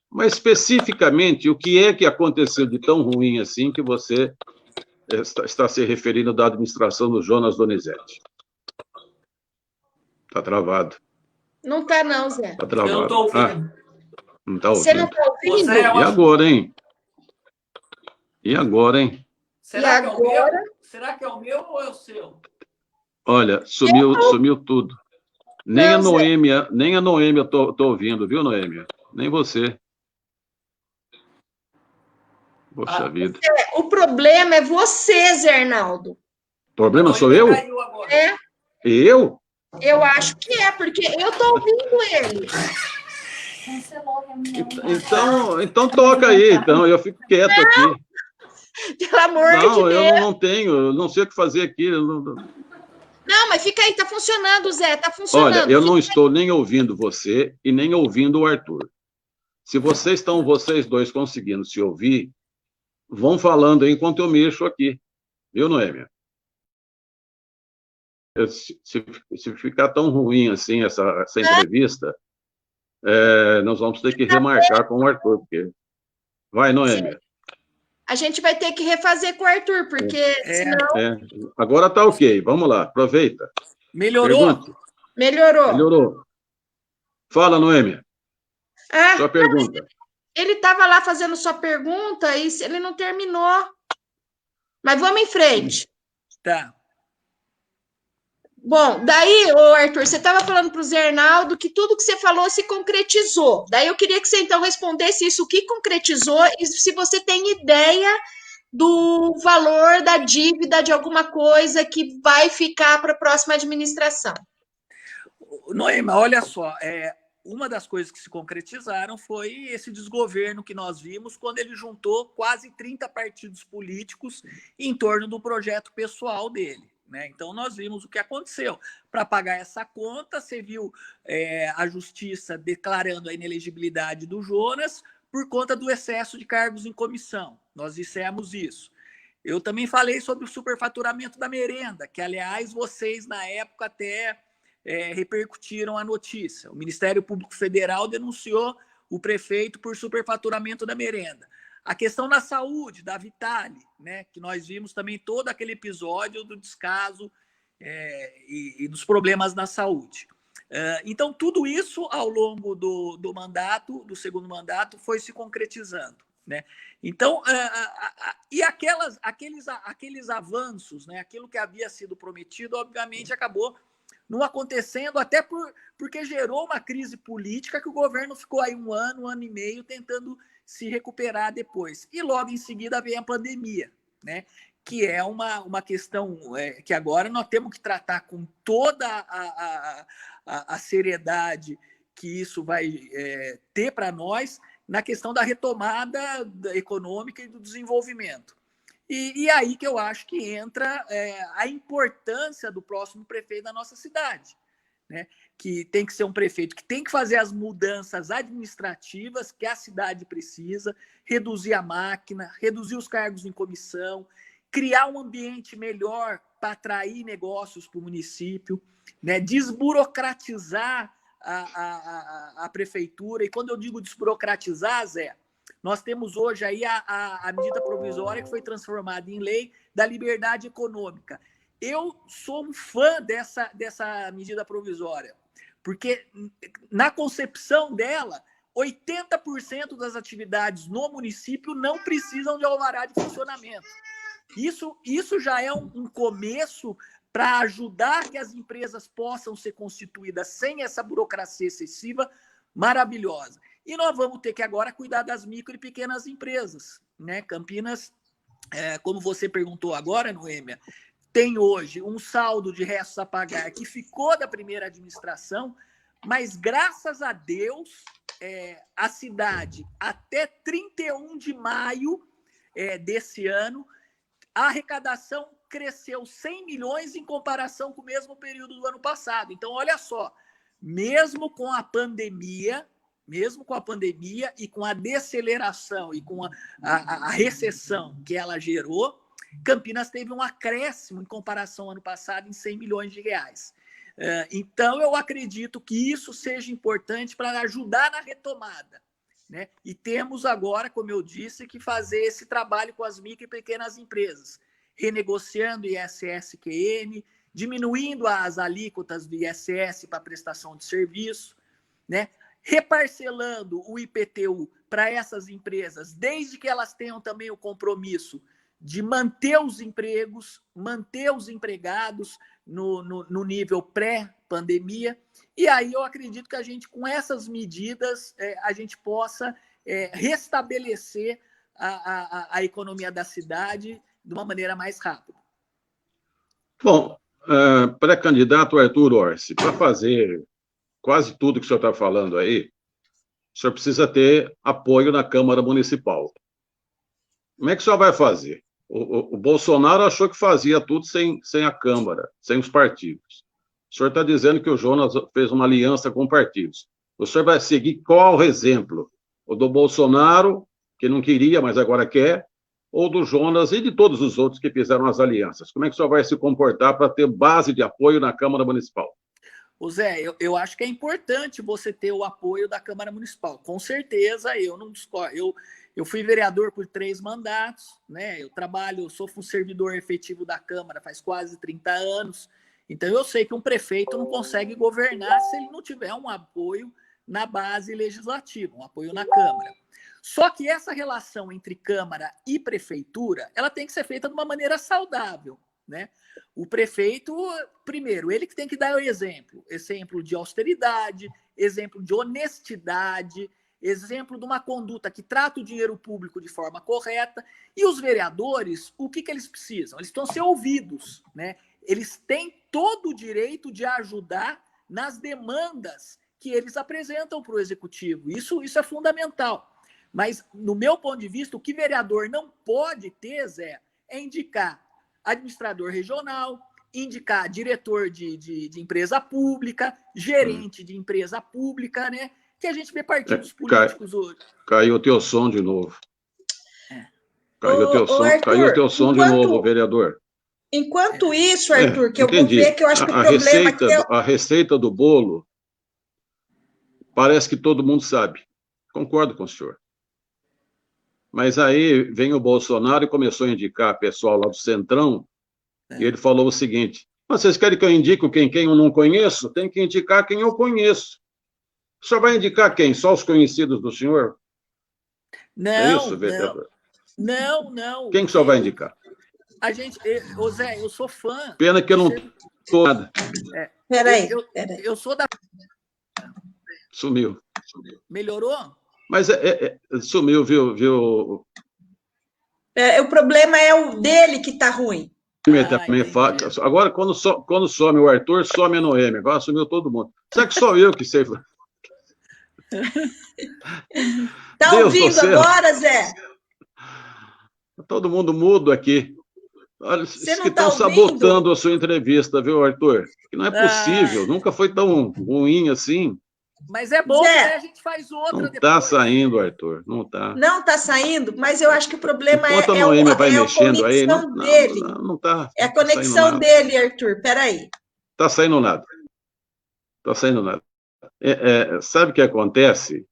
Mas, especificamente, o que é que aconteceu de tão ruim assim que você está se referindo da administração do Jonas Donizete? Está travado. Não está não, Zé. Está travado. Eu não estou ouvindo. Não está ouvindo. Você não está ouvindo? Zé, E agora, hein? E agora, hein? Será que é o meu ou é o seu? Olha, sumiu tudo. Nem a Noêmia eu tô ouvindo, viu, Noêmia? Nem você. Poxa vida. O problema é você, Zé Arnaldo. O problema sou eu? Eu? Eu acho que é, porque eu tô ouvindo ele. Então toca aí, então. Eu fico quieto aqui. Pelo amor de Deus. Eu não tenho, não sei o que fazer aqui. Não, mas fica aí, tá funcionando, Zé, tá funcionando. Olha, eu não estou nem ouvindo você e nem ouvindo o Arthur. Se vocês dois conseguindo se ouvir, vão falando aí enquanto eu mexo aqui. Viu, Noêmia? Se ficar tão ruim assim essa entrevista, nós vamos ter que remarcar com o Arthur. Porque... Vai, Noêmia. A gente vai ter que refazer com o Arthur, porque senão... Agora tá ok, vamos lá, aproveita. Melhorou? Melhorou. Fala, Noêmia. Sua pergunta. Ele estava lá fazendo sua pergunta e ele não terminou. Mas vamos em frente. Tá. Bom, daí, ô Arthur, você estava falando para o Zé Arnaldo que tudo que você falou se concretizou. Daí eu queria que você então respondesse isso, o que concretizou e se você tem ideia do valor da dívida de alguma coisa que vai ficar para a próxima administração. Noema, olha só, uma das coisas que se concretizaram foi esse desgoverno que nós vimos quando ele juntou quase 30 partidos políticos em torno do projeto pessoal dele. Né? Então, nós vimos o que aconteceu. Para pagar essa conta, você viu a Justiça declarando a inelegibilidade do Jonas por conta do excesso de cargos em comissão. Nós dissemos isso. Eu também falei sobre o superfaturamento da merenda, que, aliás, vocês, na época, até repercutiram a notícia. O Ministério Público Federal denunciou o prefeito por superfaturamento da merenda. A questão da saúde, da Vitale, né, que nós vimos também todo aquele episódio do descaso e dos problemas na saúde. Então, tudo isso ao longo do mandato, do segundo mandato, foi se concretizando. Né? Então, e aqueles avanços, né, aquilo que havia sido prometido, obviamente, acabou não acontecendo, até porque gerou uma crise política que o governo ficou aí um ano e meio tentando se recuperar depois. E logo em seguida vem a pandemia, né? Que é uma questão que agora nós temos que tratar com toda a seriedade que isso vai ter para nós na questão da retomada econômica e do desenvolvimento. E aí que eu acho que entra a importância do próximo prefeito da nossa cidade, né? Que tem que ser um prefeito que tem que fazer as mudanças administrativas que a cidade precisa, reduzir a máquina, reduzir os cargos em comissão, criar um ambiente melhor para atrair negócios para o município, né? Desburocratizar a prefeitura. E quando eu digo desburocratizar, Zé, nós temos hoje aí a medida provisória que foi transformada em lei da liberdade econômica. Eu sou um fã dessa medida provisória, porque na concepção dela, 80% das atividades no município não precisam de alvará de funcionamento. Isso já é um começo para ajudar que as empresas possam ser constituídas sem essa burocracia excessiva maravilhosa. E nós vamos ter que agora cuidar das micro e pequenas empresas. Né? Campinas, como você perguntou agora, Noêmia, tem hoje um saldo de restos a pagar que ficou da primeira administração, mas, graças a Deus, a cidade, até 31 de maio desse ano, a arrecadação cresceu 100 milhões em comparação com o mesmo período do ano passado. Então, olha só, mesmo com a pandemia e com a deceleração e com a recessão que ela gerou, Campinas teve um acréscimo em comparação ao ano passado em 100 milhões de reais. Então, eu acredito que isso seja importante para ajudar na retomada. Né? E temos agora, como eu disse, que fazer esse trabalho com as micro e pequenas empresas, renegociando ISS-QN, diminuindo as alíquotas do ISS para prestação de serviço, né? Reparcelando o IPTU para essas empresas, desde que elas tenham também o compromisso de manter os empregos, manter os empregados no nível pré-pandemia. E aí eu acredito que a gente, com essas medidas, a gente possa restabelecer a economia da cidade de uma maneira mais rápida. Bom, pré-candidato Arthur Orsi, para fazer quase tudo que o senhor está falando aí, o senhor precisa ter apoio na Câmara Municipal. Como é que o senhor vai fazer? O Bolsonaro achou que fazia tudo sem a Câmara, sem os partidos. O senhor está dizendo que o Jonas fez uma aliança com partidos. O senhor vai seguir qual exemplo? O do Bolsonaro, que não queria, mas agora quer, ou do Jonas e de todos os outros que fizeram as alianças? Como é que o senhor vai se comportar para ter base de apoio na Câmara Municipal? Ô Zé, eu acho que é importante você ter o apoio da Câmara Municipal. Com certeza, eu não discordo. Eu fui vereador por 3 mandatos, né? Sou um servidor efetivo da Câmara faz quase 30 anos. Então, eu sei que um prefeito não consegue governar se ele não tiver um apoio na base legislativa, um apoio na Câmara. Só que essa relação entre Câmara e Prefeitura, ela tem que ser feita de uma maneira saudável, né? O prefeito, primeiro, ele que tem que dar o exemplo de austeridade, exemplo de honestidade, exemplo de uma conduta que trata o dinheiro público de forma correta. E os vereadores, o que eles precisam? Eles precisam ser ouvidos, né? Eles têm todo o direito de ajudar nas demandas que eles apresentam para o executivo. Isso é fundamental. Mas, no meu ponto de vista, o que vereador não pode ter, Zé, é indicar administrador regional, indicar diretor de empresa pública, gerente de empresa pública, né? Que a gente vê partidos políticos hoje. Caiu o teu som de novo. Caiu o teu som de novo, vereador. Enquanto isso, Arthur, que entendi. Eu vou ver que eu acho que o problema... A receita do bolo, parece que todo mundo sabe. Concordo com o senhor. Mas aí vem o Bolsonaro e começou a indicar pessoal lá do Centrão, e ele falou o seguinte: vocês querem que eu indique quem eu não conheço? Tem que indicar quem eu conheço. O senhor vai indicar quem? Só os conhecidos do senhor? Não, é isso, vereador? Não. Quem que o senhor vai indicar? Ô Zé, eu sou fã. Pena que eu não sou nada. Peraí. Eu sou da... Sumiu. Melhorou? Mas sumiu, viu? O problema é o dele que está ruim. Agora, quando some o Arthur, some a Noêmia. Agora sumiu todo mundo. Será que sou eu que sei? Está ouvindo agora, Zé? Todo mundo mudo aqui. Olha, você não que estão sabotando a sua entrevista, viu, Arthur? Que não é possível. Nunca foi tão ruim assim. Mas é bom, né? A gente faz outra não depois. Não está saindo, Arthur, não está. Não está saindo, mas eu acho que o problema a conexão aí, dele. Não tá, é a conexão dele, Arthur, peraí. Está saindo nada. Sabe o que acontece?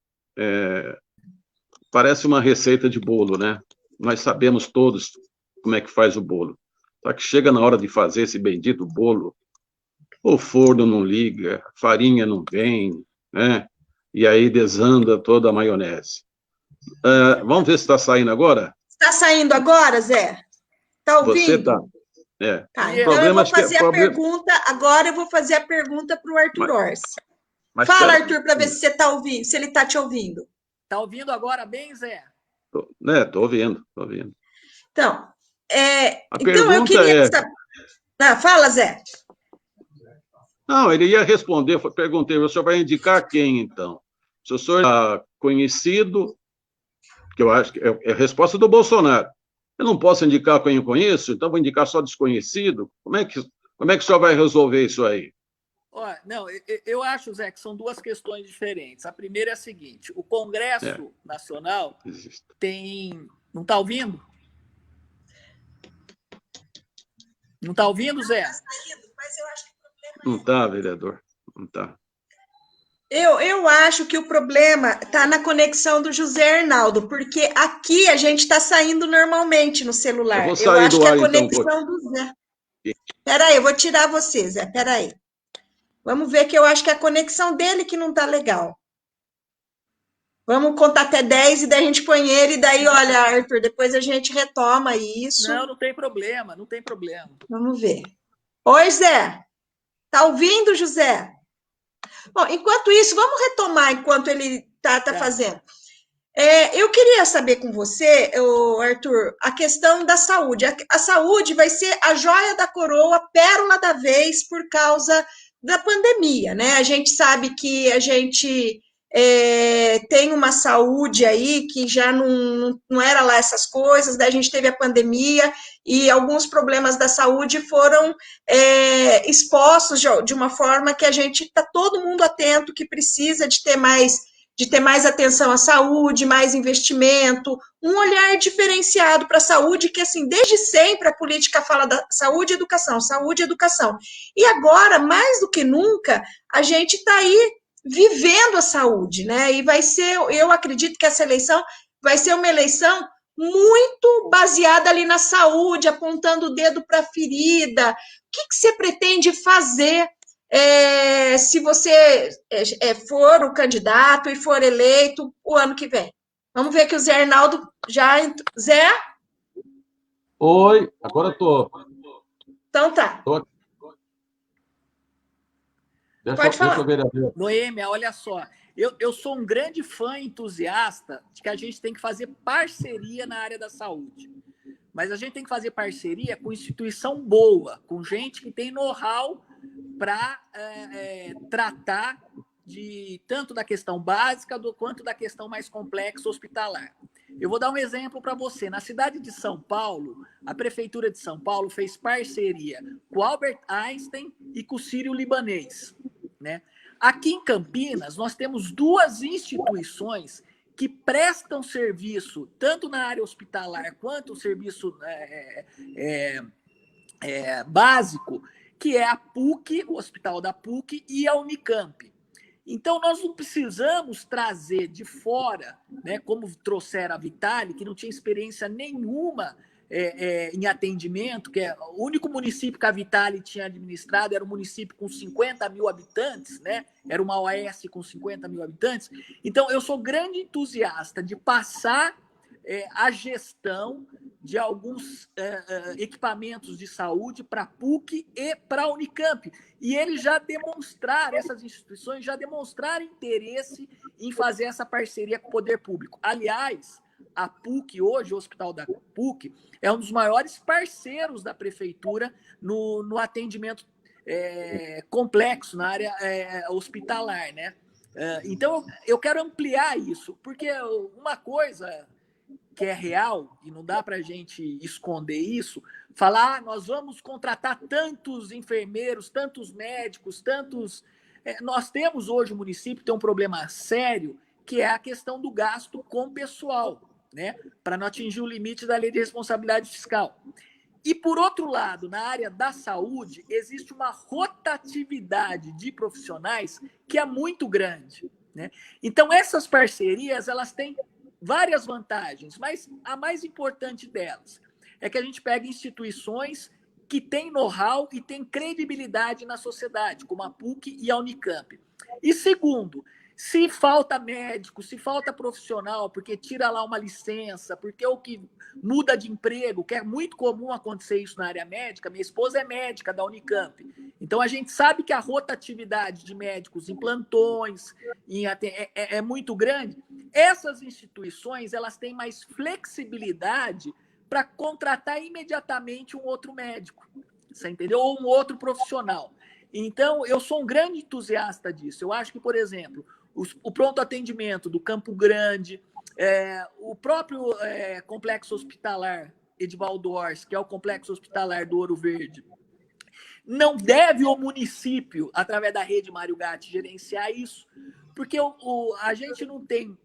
Parece uma receita de bolo, né? Nós sabemos todos como é que faz o bolo. Só que chega na hora de fazer esse bendito bolo, o forno não liga, a farinha não vem, né? E aí desanda toda a maionese. Vamos ver se está saindo agora? Está saindo agora, Zé? Está ouvindo? Você está. Tá, então eu vou fazer a pergunta, agora eu vou fazer a pergunta para o Arthur Orsi. Fala, Arthur, para ver se você está ouvindo, se ele está te ouvindo. Está ouvindo agora bem, Zé? Estou ouvindo. Então, a pergunta eu queria saber... fala, Zé. Não, ele ia responder, perguntei, o senhor vai indicar quem, então? Se o senhor está conhecido, que eu acho que é a resposta do Bolsonaro. Eu não posso indicar quem eu conheço, então vou indicar só desconhecido? Como é que o senhor vai resolver isso aí? Não, eu acho, Zé, que são duas questões diferentes. A primeira é a seguinte: o Congresso Nacional tem... Não está ouvindo? Não está ouvindo, Zé? Mas eu acho que não está, vereador, não está. Eu acho que o problema está na conexão do José Arnaldo, porque aqui a gente está saindo normalmente no celular. Eu acho que a conexão do Zé. Peraí, eu vou tirar você, Zé, peraí. Vamos ver que eu acho que é a conexão dele que não está legal. Vamos contar até 10 e daí a gente põe ele, e daí, olha, Arthur, depois a gente retoma isso. Não tem problema, não tem problema. Vamos ver. Oi, Zé. Tá ouvindo, José? Bom, enquanto isso, vamos retomar enquanto ele tá fazendo. Eu queria saber com você, Arthur, a questão da saúde. A saúde vai ser a joia da coroa, a pérola da vez, por causa da pandemia, né? A gente sabe que a gente tem uma saúde aí que já não era lá essas coisas, daí a gente teve a pandemia e alguns problemas da saúde foram expostos de uma forma que a gente está todo mundo atento, que precisa de ter mais atenção à saúde, mais investimento, um olhar diferenciado para a saúde, que assim, desde sempre a política fala da saúde e educação, e agora, mais do que nunca, a gente está aí vivendo a saúde, né? E eu acredito que essa eleição vai ser uma eleição muito baseada ali na saúde, apontando o dedo para a ferida. O que você pretende fazer se você for o candidato e for eleito o ano que vem? Vamos ver que o Zé Arnaldo já... Zé? Oi, agora estou. Então tá. Pode Deixa eu falar. ver ali. Noêmia, olha só, eu sou um grande fã entusiasta de que a gente tem que fazer parceria na área da saúde. Mas a gente tem que fazer parceria com instituição boa, com gente que tem know-how para tratar de tanto da questão básica quanto da questão mais complexa hospitalar. Eu vou dar um exemplo para você. Na cidade de São Paulo, a Prefeitura de São Paulo fez parceria com o Albert Einstein e com o Sírio-Libanês, né? Aqui em Campinas, nós temos duas instituições que prestam serviço, tanto na área hospitalar quanto o serviço básico, que é a PUC, o Hospital da PUC, e a Unicamp. Então, nós não precisamos trazer de fora, né, como trouxeram a Vitale, que não tinha experiência nenhuma em atendimento, que é o único município que a Vitale tinha administrado era um município com 50 mil habitantes, né? Era uma OS com 50 mil habitantes. Então, eu sou grande entusiasta de passar a gestão de alguns equipamentos de saúde para a PUC e para a Unicamp. E eles já demonstraram, essas instituições já demonstraram interesse em fazer essa parceria com o poder público. Aliás, a PUC hoje, o Hospital da PUC, é um dos maiores parceiros da prefeitura no atendimento complexo, na área hospitalar, né? Então, eu quero ampliar isso, porque uma coisa que é real, e não dá para a gente esconder isso, falar, nós vamos contratar tantos enfermeiros, tantos médicos, tantos... Nós temos hoje, o município tem um problema sério, que é a questão do gasto com pessoal, né? Para não atingir o limite da lei de responsabilidade fiscal. E, por outro lado, na área da saúde, existe uma rotatividade de profissionais que é muito grande, né? Então, essas parcerias, elas têm várias vantagens, mas a mais importante delas é que a gente pega instituições que têm know-how e têm credibilidade na sociedade, como a PUC e a Unicamp. E segundo, se falta médico, se falta profissional, porque tira lá uma licença, porque o que muda de emprego, que é muito comum acontecer isso na área médica, minha esposa é médica da Unicamp. Então, a gente sabe que a rotatividade de médicos em plantões é muito grande. Essas instituições, elas têm mais flexibilidade para contratar imediatamente um outro médico, você entendeu? Ou um outro profissional. Então, eu sou um grande entusiasta disso. Eu acho que, por exemplo, o pronto atendimento do Campo Grande, o próprio complexo hospitalar Edivaldo Ors, que é o complexo hospitalar do Ouro Verde, não deve o município, através da rede Mário Gatti, gerenciar isso, porque a gente não tem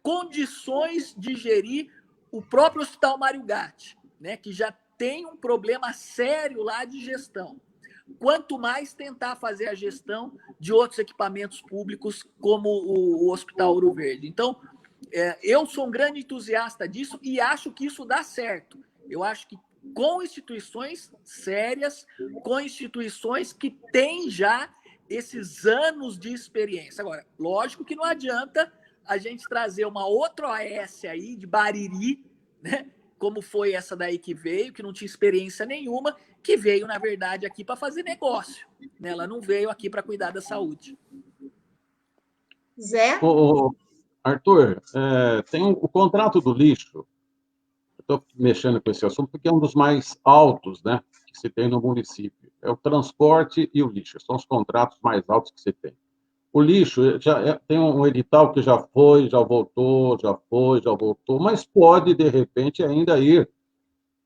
condições de gerir o próprio Hospital Mário Gatti, né, que já tem um problema sério lá de gestão. Quanto mais tentar fazer a gestão de outros equipamentos públicos, como o Hospital Ouro Verde. Então, eu sou um grande entusiasta disso e acho que isso dá certo. Eu acho que com instituições sérias, com instituições que têm já esses anos de experiência. Agora, lógico que não adianta a gente trazer uma outra OS aí, de Bariri, né? Como foi essa daí que veio, que não tinha experiência nenhuma, que veio, na verdade, aqui para fazer negócio, né? Ela não veio aqui para cuidar da saúde. Zé? Arthur, tem o contrato do lixo. Estou mexendo com esse assunto porque é um dos mais altos, né, que se tem no município. É o transporte e o lixo. São os contratos mais altos que se tem. O lixo tem um edital que já foi, já voltou, já foi, já voltou, mas pode, de repente, ainda ir.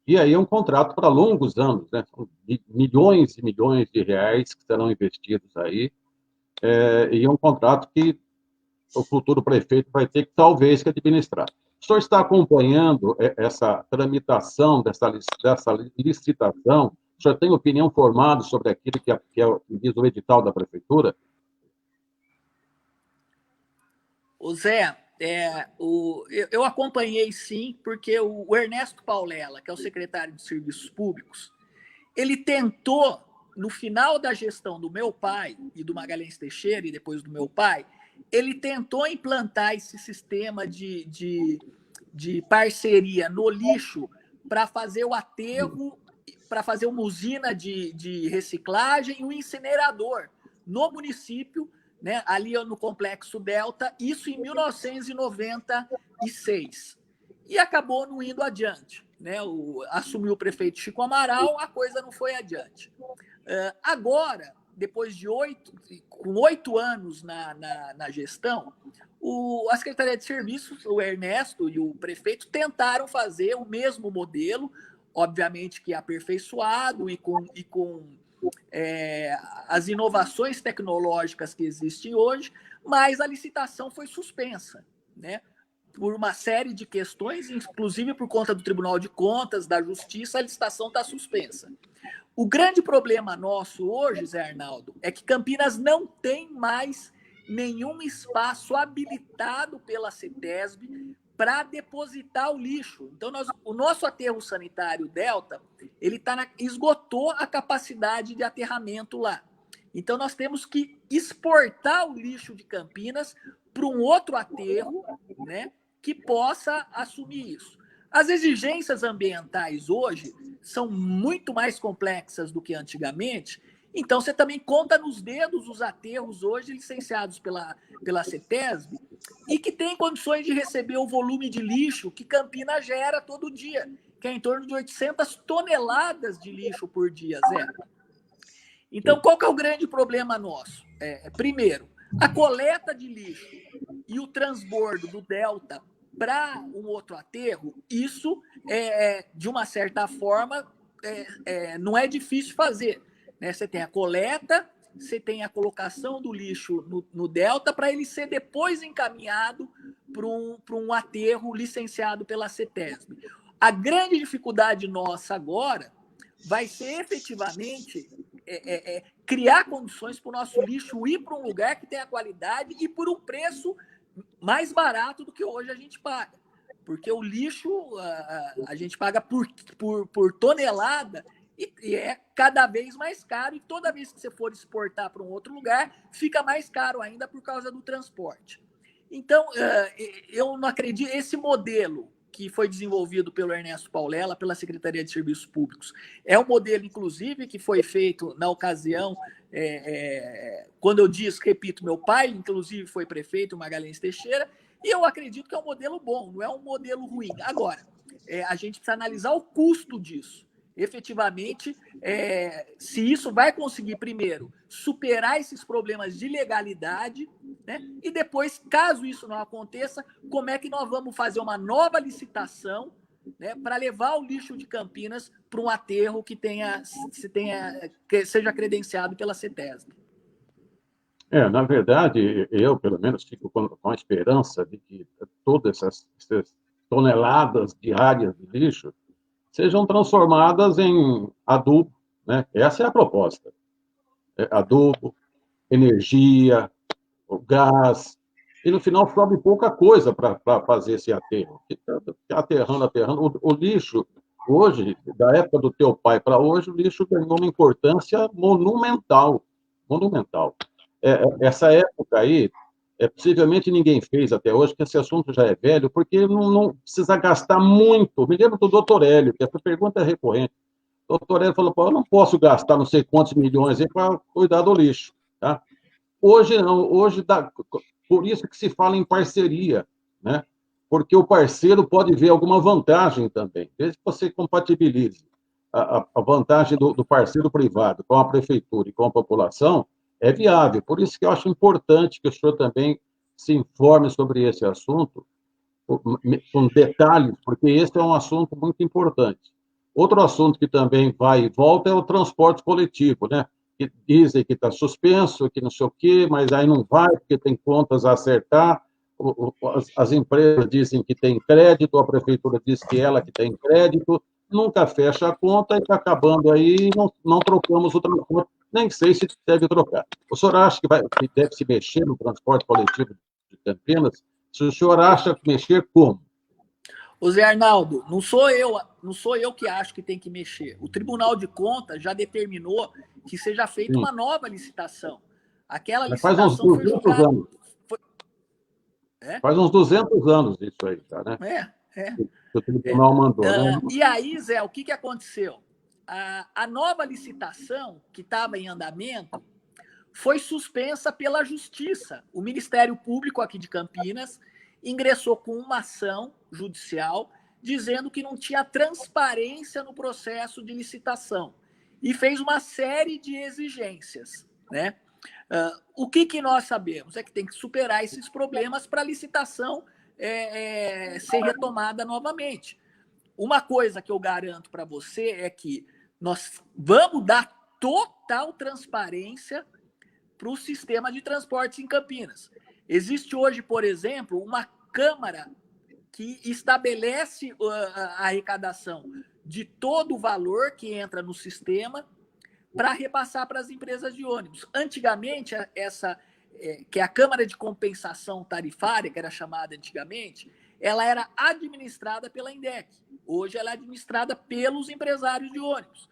E aí é um contrato para longos anos, né? São milhões e milhões de reais que serão investidos aí. E é um contrato que o futuro prefeito vai ter que, talvez, que administrar. O senhor está acompanhando essa tramitação dessa licitação? O senhor tem opinião formada sobre aquilo que diz o edital da prefeitura? O Zé, eu acompanhei sim, porque o Ernesto Paulela, que é o secretário de Serviços Públicos, ele tentou, no final da gestão do meu pai e do Magalhães Teixeira, e depois do meu pai, ele tentou implantar esse sistema de parceria no lixo para fazer o aterro, para fazer uma usina de reciclagem e um incinerador no município, né, ali no Complexo Delta, isso em 1996. E acabou não indo adiante. Né? Assumiu o prefeito Chico Amaral, a coisa não foi adiante. Agora, depois de 8 anos na gestão, a Secretaria de Serviços, o Ernesto e o prefeito tentaram fazer o mesmo modelo, obviamente que aperfeiçoado e com as inovações tecnológicas que existem hoje, mas a licitação foi suspensa, né? Por uma série de questões, inclusive por conta do Tribunal de Contas, da Justiça, a licitação está suspensa. O grande problema nosso hoje, Zé Arnaldo, é que Campinas não tem mais nenhum espaço habilitado pela CETESB para depositar o lixo. Então, o nosso aterro sanitário Delta, ele esgotou a capacidade de aterramento lá. Então, nós temos que exportar o lixo de Campinas para um outro aterro, né, que possa assumir isso. As exigências ambientais hoje são muito mais complexas do que antigamente, então você também conta nos dedos os aterros hoje licenciados pela CETESB e que têm condições de receber o volume de lixo que Campinas gera todo dia, que é em torno de 800 toneladas de lixo por dia, Zé. Então, qual que é o grande problema nosso? Primeiro, a coleta de lixo e o transbordo do Delta para um outro aterro, isso, de uma certa forma, não é difícil fazer. Né? Você tem a coleta, você tem a colocação do lixo no Delta para ele ser depois encaminhado para um aterro licenciado pela CETESB. A grande dificuldade nossa agora vai ser efetivamente criar condições para o nosso lixo ir para um lugar que tenha qualidade e por um preço mais barato do que hoje a gente paga. Porque o lixo a gente paga por tonelada e é cada vez mais caro, e toda vez que você for exportar para um outro lugar, fica mais caro ainda por causa do transporte. Então, eu não acredito, esse modelo que foi desenvolvido pelo Ernesto Paulela, pela Secretaria de Serviços Públicos, é um modelo, inclusive, que foi feito na ocasião, quando eu repito, meu pai, inclusive, foi prefeito, Magalhães Teixeira, e eu acredito que é um modelo bom, não é um modelo ruim. Agora, a gente precisa analisar o custo disso. Efetivamente, se isso vai conseguir, primeiro, superar esses problemas de legalidade, né? E depois, caso isso não aconteça, como é que nós vamos fazer uma nova licitação, né, para levar o lixo de Campinas para um aterro que seja credenciado pela CETESB? Na verdade, eu, pelo menos, fico com a esperança de que todas essas toneladas diárias de lixo sejam transformadas em adubo, né? Essa é a proposta. Adubo, energia, o gás, e no final sobe pouca coisa para fazer esse aterro. Aterrando. O lixo, hoje, da época do teu pai para hoje, o lixo ganhou uma importância monumental. Essa época aí, possivelmente ninguém fez até hoje, porque esse assunto já é velho, porque não precisa gastar muito. Me lembro do doutor Hélio, que essa pergunta é recorrente. O doutor Hélio falou, eu não posso gastar não sei quantos milhões para cuidar do lixo. Tá? Hoje não, hoje dá, por isso que se fala em parceria, né? Porque o parceiro pode ver alguma vantagem também, desde que você compatibilize a vantagem do parceiro privado com a prefeitura e com a população, é viável. Por isso que eu acho importante que o senhor também se informe sobre esse assunto, com detalhes, porque esse é um assunto muito importante. Outro assunto que também vai e volta é o transporte coletivo, né? Que dizem que está suspenso, que não sei o quê, mas aí não vai, porque tem contas a acertar. As empresas dizem que tem crédito, a prefeitura diz que ela que tem crédito, nunca fecha a conta e está acabando aí e não trocamos o transporte. Nem sei se deve trocar. O senhor acha que deve se mexer no transporte coletivo de Campinas? Se o senhor acha que mexer, como? Ô Zé Arnaldo, não sou eu que acho que tem que mexer. O Tribunal de Contas já determinou que seja feita uma nova licitação. Aquela licitação foi julgada. Faz uns 200 anos isso aí, já, né? O tribunal mandou, né? E aí, Zé, o que aconteceu? A nova licitação, que estava em andamento, foi suspensa pela Justiça. O Ministério Público aqui de Campinas ingressou com uma ação judicial dizendo que não tinha transparência no processo de licitação e fez uma série de exigências, né? O que nós sabemos é que tem que superar esses problemas para a licitação ser retomada novamente. Uma coisa que eu garanto para você é que nós vamos dar total transparência para o sistema de transportes em Campinas. Existe hoje, por exemplo, uma Câmara que estabelece a arrecadação de todo o valor que entra no sistema para repassar para as empresas de ônibus. Antigamente, que é a Câmara de Compensação Tarifária, que era chamada antigamente, ela era administrada pela INDEC. Hoje ela é administrada pelos empresários de ônibus.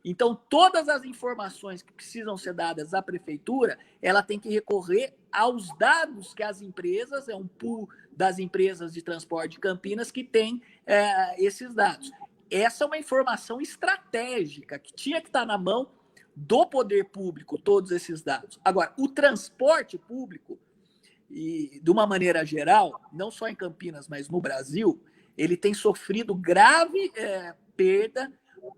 Então, todas as informações que precisam ser dadas à prefeitura, ela tem que recorrer aos dados que as empresas, é um pool das empresas de transporte de Campinas que tem esses dados. Essa é uma informação estratégica que tinha que estar na mão do poder público, todos esses dados. Agora, o transporte público, e de uma maneira geral, não só em Campinas, mas no Brasil, ele tem sofrido grave perda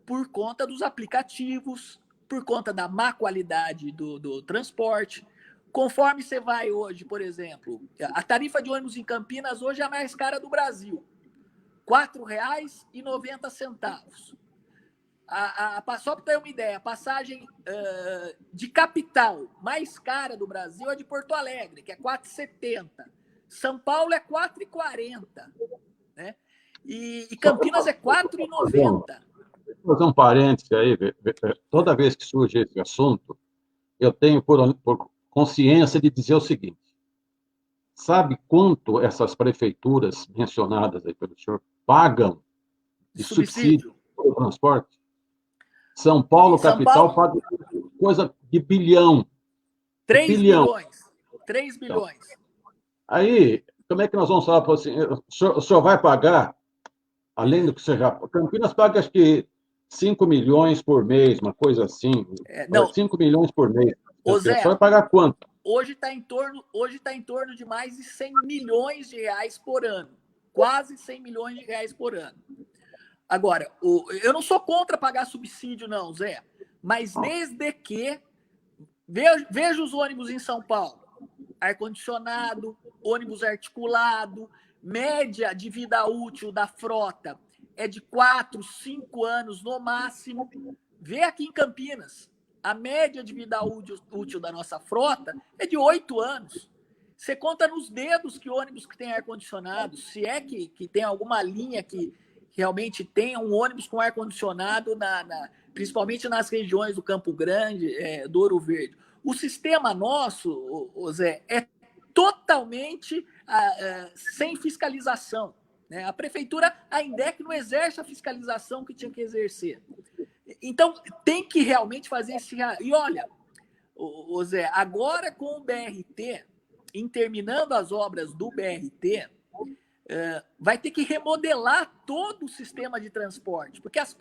por conta dos aplicativos, por conta da má qualidade do transporte. Conforme você vai hoje, por exemplo, a tarifa de ônibus em Campinas hoje é a mais cara do Brasil, R$ 4,90. Só para ter uma ideia, a passagem de capital mais cara do Brasil é de Porto Alegre, que é R$ 4,70. São Paulo é R$ 4,40, né? E Campinas é R$ 4,90. Vou fazer um parêntese aí. Toda vez que surge esse assunto, eu tenho por consciência de dizer o seguinte: sabe quanto essas prefeituras mencionadas aí pelo senhor pagam de subsídio para o transporte? São Paulo, capital, paga coisa de bilhão. 3 bilhões. 3 bilhões. Então, aí, como é que nós vamos falar para assim, o senhor vai pagar, além do que você já... Campinas paga, acho que 5 milhões por mês, uma coisa assim. Não. 5 milhões por mês. Ô, Zé, o senhor vai pagar quanto? Hoje está em torno de mais de 100 milhões de reais por ano. Quase 100 milhões de reais por ano. Agora, eu não sou contra pagar subsídio, não, Zé. Mas desde que... Veja os ônibus em São Paulo. Ar-condicionado, ônibus articulado, média de vida útil da frota é de 4, 5 anos no máximo. Vê aqui em Campinas. A média de vida útil da nossa frota é de 8 anos. Você conta nos dedos que ônibus que tem ar-condicionado, se é que tem alguma linha que realmente tenha um ônibus com ar-condicionado, principalmente nas regiões do Campo Grande, do Ouro Verde. O sistema nosso, Zé, é totalmente sem fiscalização, né? A prefeitura, a INDEC, não exerce a fiscalização que tinha que exercer. Então, tem que realmente fazer esse... E olha, Zé, agora com o BRT, terminando as obras do BRT, vai ter que remodelar todo o sistema de transporte, porque as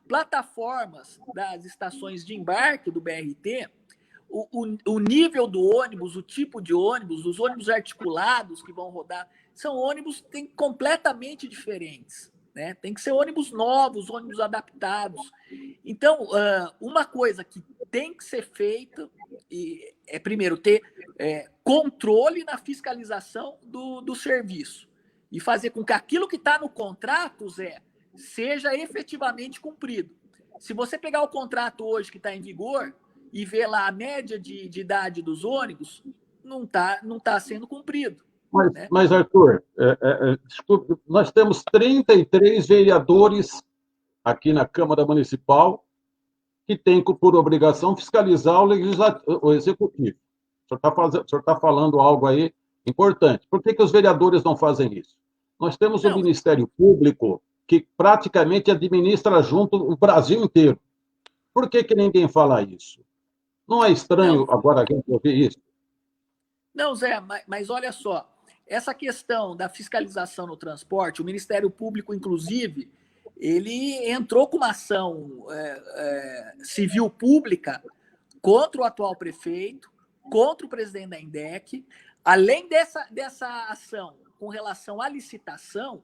plataformas das estações de embarque do BRT, o nível do ônibus, o tipo de ônibus, os ônibus articulados que vão rodar, são ônibus completamente diferentes, né? Tem que ser ônibus novos, ônibus adaptados. Então, uma coisa que tem que ser feita é, primeiro, ter controle na fiscalização do serviço e fazer com que aquilo que está no contrato, Zé, seja efetivamente cumprido. Se você pegar o contrato hoje que está em vigor e ver lá a média de idade dos ônibus, não tá sendo cumprido. Mas Arthur, desculpe, nós temos 33 vereadores aqui na Câmara Municipal que têm por obrigação fiscalizar o Executivo. O senhor está falando algo aí importante. Por que os vereadores não fazem isso? Nós temos o Ministério Público que praticamente administra junto o Brasil inteiro. Por que ninguém fala isso? Não é estranho agora a gente ouvir isso? Não, Zé, mas olha só, essa questão da fiscalização no transporte, o Ministério Público, inclusive, ele entrou com uma ação civil pública contra o atual prefeito, contra o presidente da INDEC. Além dessa ação com relação à licitação,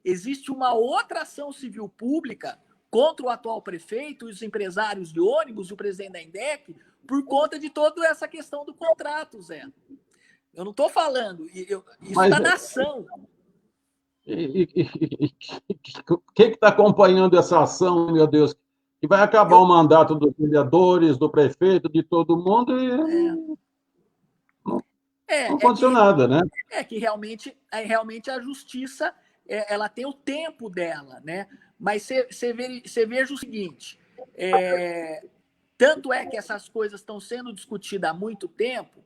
existe uma outra ação civil pública contra o atual prefeito e os empresários de ônibus e o presidente da INDEC por conta de toda essa questão do contrato, Zé. Eu não estou falando, isso está na ação. E quem que está acompanhando essa ação, meu Deus? Que vai acabar o mandato dos vereadores, do prefeito, de todo mundo e não aconteceu nada, né? Que realmente a justiça ela tem o tempo dela, né? Mas você veja o seguinte, tanto é que essas coisas estão sendo discutidas há muito tempo,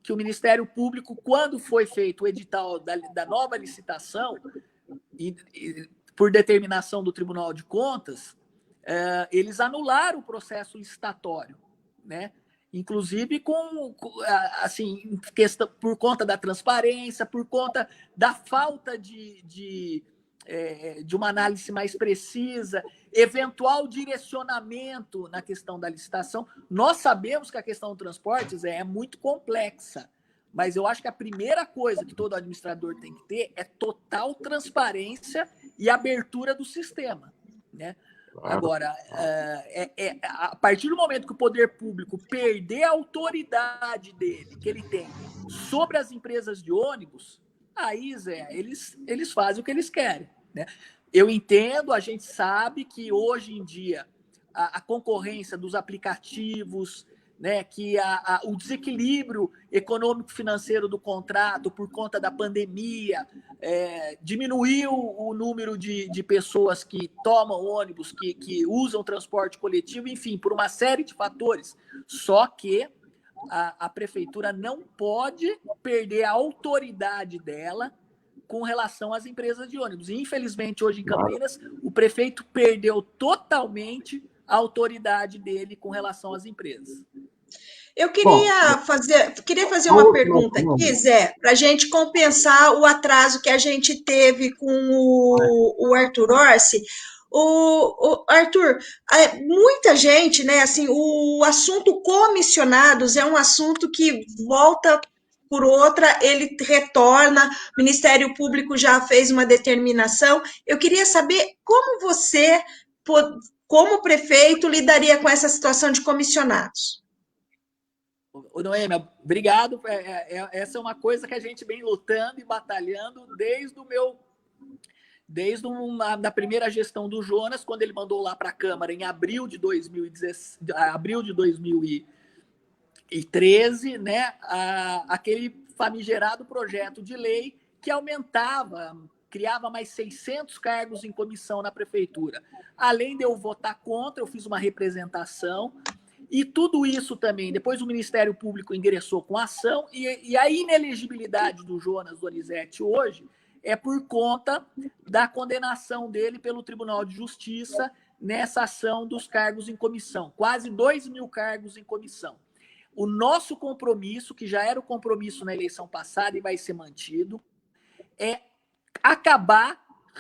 que o Ministério Público, quando foi feito o edital da nova licitação, por determinação do Tribunal de Contas, eles anularam o processo licitatório, né? Inclusive assim, por conta da transparência, por conta da falta de uma análise mais precisa, eventual direcionamento na questão da licitação. Nós sabemos que a questão do transporte é muito complexa, mas eu acho que a primeira coisa que todo administrador tem que ter é total transparência e abertura do sistema, né? Agora, a partir do momento que o poder público perder a autoridade dele, que ele tem sobre as empresas de ônibus, aí, Zé, eles fazem o que eles querem, né? Eu entendo, a gente sabe que hoje em dia a concorrência dos aplicativos, né, que o desequilíbrio econômico-financeiro do contrato por conta da pandemia diminuiu o número de pessoas que tomam ônibus, que usam transporte coletivo, enfim, por uma série de fatores. Só que a prefeitura não pode perder a autoridade dela com relação às empresas de ônibus. E, infelizmente, hoje em Campinas, o prefeito perdeu totalmente a autoridade dele com relação às empresas. Eu queria fazer uma pergunta aqui, Zé, para a gente compensar o atraso que a gente teve com o Arthur Orsi. Arthur, muita gente, né? Assim, o assunto comissionados é um assunto que volta por outra, ele retorna, o Ministério Público já fez uma determinação. Eu queria saber como você, como prefeito, lidaria com essa situação de comissionados. Noêmia, obrigado. Essa é uma coisa que a gente vem lutando e batalhando desde da primeira gestão do Jonas, quando ele mandou lá para a Câmara em abril de 2013, né, aquele famigerado projeto de lei que criava mais 600 cargos em comissão na prefeitura. Além de eu votar contra, eu fiz uma representação. E tudo isso também, depois o Ministério Público ingressou com ação, e a inelegibilidade do Jonas Donizete hoje é por conta da condenação dele pelo Tribunal de Justiça nessa ação dos cargos em comissão, quase 2.000 cargos em comissão. O nosso compromisso, que já era o compromisso na eleição passada e vai ser mantido, é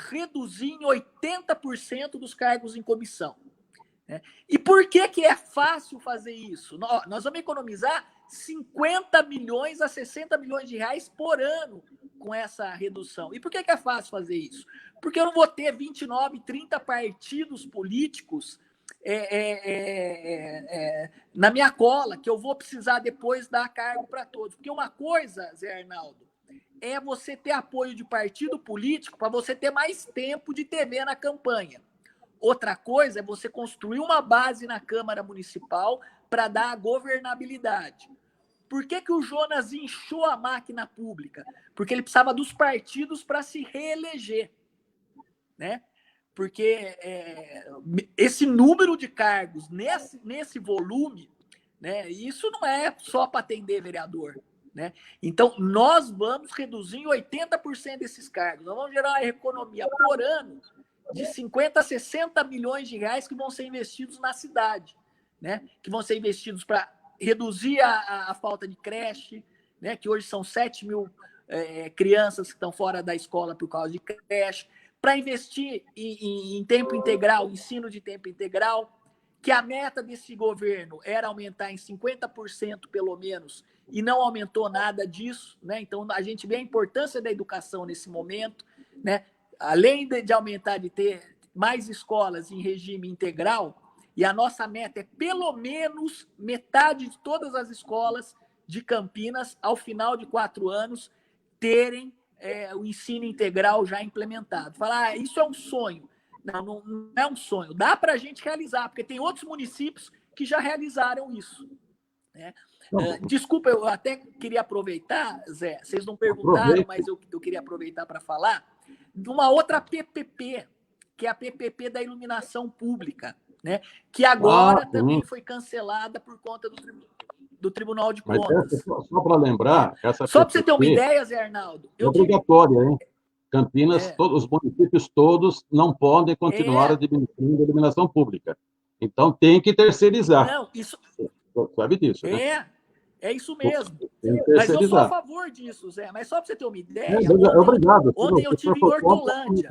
reduzir em 80% dos cargos em comissão. E por que é fácil fazer isso? Nós vamos economizar 50 milhões a 60 milhões de reais por ano com essa redução. E por que é fácil fazer isso? Porque eu não vou ter 29, 30 partidos políticos na minha cola, que eu vou precisar depois dar cargo para todos. Porque uma coisa, Zé Arnaldo, é você ter apoio de partido político para você ter mais tempo de TV na campanha. Outra coisa é você construir uma base na Câmara Municipal para dar a governabilidade. Por que o Jonas inchou a máquina pública? Porque ele precisava dos partidos para se reeleger, né? Porque esse número de cargos nesse volume, né, isso não é só para atender vereador, né? Então, nós vamos reduzir em 80% desses cargos. Nós vamos gerar uma economia por ano de 50 a 60 milhões de reais que vão ser investidos na cidade, né? Que vão ser investidos para reduzir a falta de creche, né? Que hoje são 7 mil crianças que estão fora da escola por causa de creche, para investir em tempo integral, ensino de tempo integral, que a meta desse governo era aumentar em 50% pelo menos, e não aumentou nada disso, né? Então, a gente vê a importância da educação nesse momento, né? Além de aumentar, de ter mais escolas em regime integral, e a nossa meta é pelo menos metade de todas as escolas de Campinas, ao final de 4 anos, terem o ensino integral já implementado. Falar, isso é um sonho. Não, não é um sonho. Dá para a gente realizar, porque tem outros municípios que já realizaram isso, né? Desculpa, eu até queria aproveitar, Zé, vocês não perguntaram, mas eu queria aproveitar para falar de uma outra PPP, que é a PPP da iluminação pública, né? Que agora também foi cancelada por conta do Tribunal de Contas. Só para lembrar, essa só para você ter uma ideia, Zé Arnaldo. É obrigatória, hein? Campinas, os municípios todos não podem continuar administrando a iluminação pública. Então, tem que terceirizar. Não, isso... Sabe disso, né? É isso mesmo. Mas eu sou a favor disso, Zé. Mas só para você ter uma ideia... Obrigado. Ontem eu estive em Hortolândia,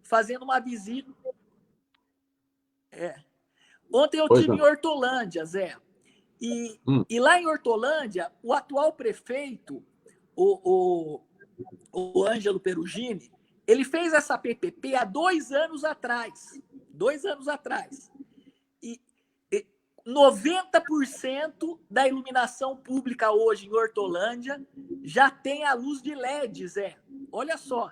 fazendo uma visita... Ontem eu estive em Hortolândia, Zé. E lá em Hortolândia, o atual prefeito, o Ângelo Perugini, ele fez essa PPP há 2 anos atrás. 2 anos atrás. E 90% da iluminação pública hoje em Hortolândia já tem a luz de LED, Zé. Olha só.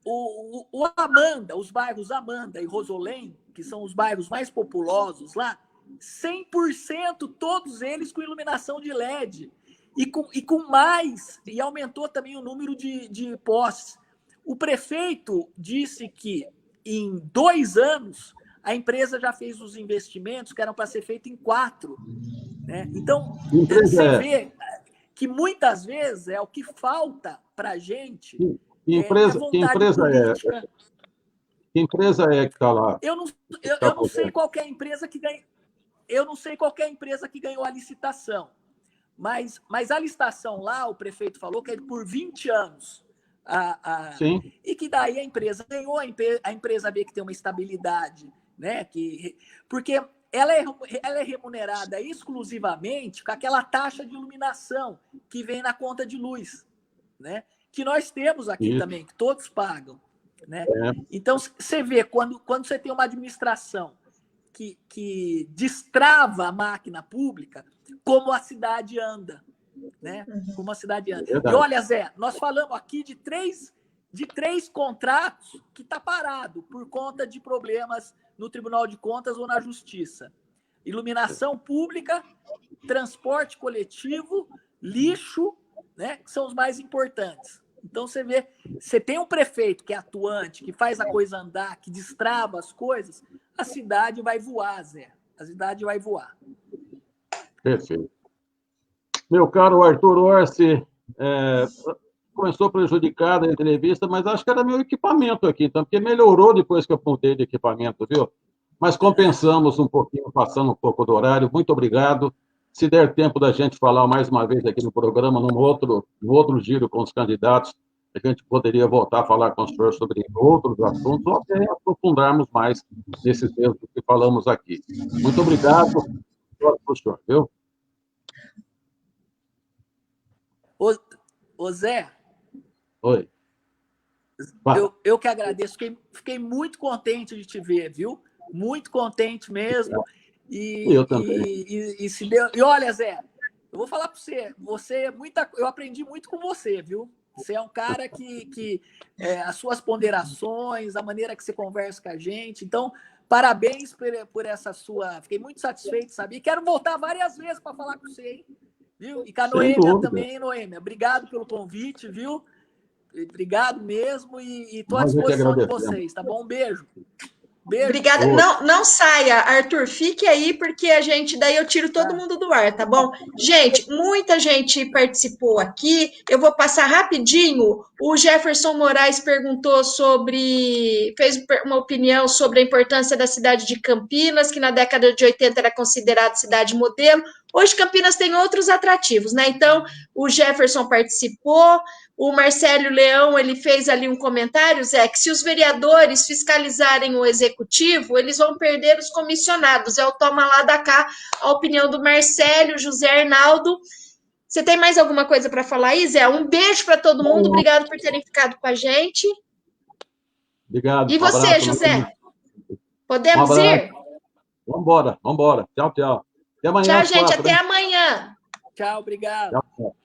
O Amanda, os bairros Amanda e Rosolém, que são os bairros mais populosos lá, 100% todos eles com iluminação de LED. E com mais, e aumentou também o número de postes. O prefeito disse que em 2 anos a empresa já fez os investimentos que eram para ser feitos em 4. Né? Então, você vê que muitas vezes o que falta para a gente. Que empresa é que está lá? Eu não sei qual é a empresa que ganha. Eu não sei qual é a empresa que ganhou a licitação. Mas a licitação lá, o prefeito falou que é por 20 anos. Sim. E que daí a empresa ganhou, a empresa vê que tem uma estabilidade, né? Porque ela é remunerada exclusivamente com aquela taxa de iluminação que vem na conta de luz, né? Que nós temos aqui também, que todos pagam, né? Então, você vê, quando você tem uma administração que destrava a máquina pública, como a cidade anda, né? Como a cidade anda. E olha, Zé, nós falamos aqui de três contratos que está parado por conta de problemas no Tribunal de Contas ou na Justiça. Iluminação pública, transporte coletivo, lixo, né? Que são os mais importantes. Então, você vê, você tem um prefeito que é atuante, que faz a coisa andar, que destrava as coisas, a cidade vai voar, Zé. A cidade vai voar. Perfeito. Meu caro Arthur Orsi, começou prejudicada a entrevista, mas acho que era meu equipamento aqui, então, porque melhorou depois que eu mudei de equipamento, viu? Mas compensamos um pouquinho, passando um pouco do horário. Muito obrigado. Se der tempo da gente falar mais uma vez aqui no programa, num outro giro com os candidatos, a gente poderia voltar a falar com o senhor sobre outros assuntos, ou até aprofundarmos mais nesses mesmos que falamos aqui. Muito obrigado. Para o senhor, viu? Ô Zé. Oi. Eu que agradeço. Fiquei muito contente de te ver, viu? Muito contente mesmo. Eu também. E olha, Zé, eu vou falar para você, eu aprendi muito com você, viu? Você é um cara que as suas ponderações, a maneira que você conversa com a gente. Então, parabéns por essa sua... Fiquei muito satisfeito, sabe? E quero voltar várias vezes para falar com você, hein? Viu? E com a Noêmia também, Noêmia. Obrigado pelo convite, viu? Obrigado mesmo e estou à disposição de vocês, tá bom? Um beijo. Beijo. Obrigada. Não saia, Arthur, fique aí, porque daí eu tiro todo mundo do ar, tá bom? Gente, muita gente participou aqui, eu vou passar rapidinho. O Jefferson Moraes fez uma opinião sobre a importância da cidade de Campinas, que na década de 80 era considerada cidade modelo. Hoje Campinas tem outros atrativos, né? Então, o Jefferson participou, o Marcelo Leão, ele fez ali um comentário, Zé, que se os vereadores fiscalizarem o executivo, eles vão perder os comissionados. É o toma lá da cá, a opinião do Marcelo, José Arnaldo. Você tem mais alguma coisa para falar aí, Zé? Um beijo para todo mundo, obrigado por terem ficado com a gente. Obrigado. E você, abraço, José? Podemos ir? Vambora. Tchau. Até amanhã. Tchau, gente. Até amanhã. Tchau, obrigado. Tchau.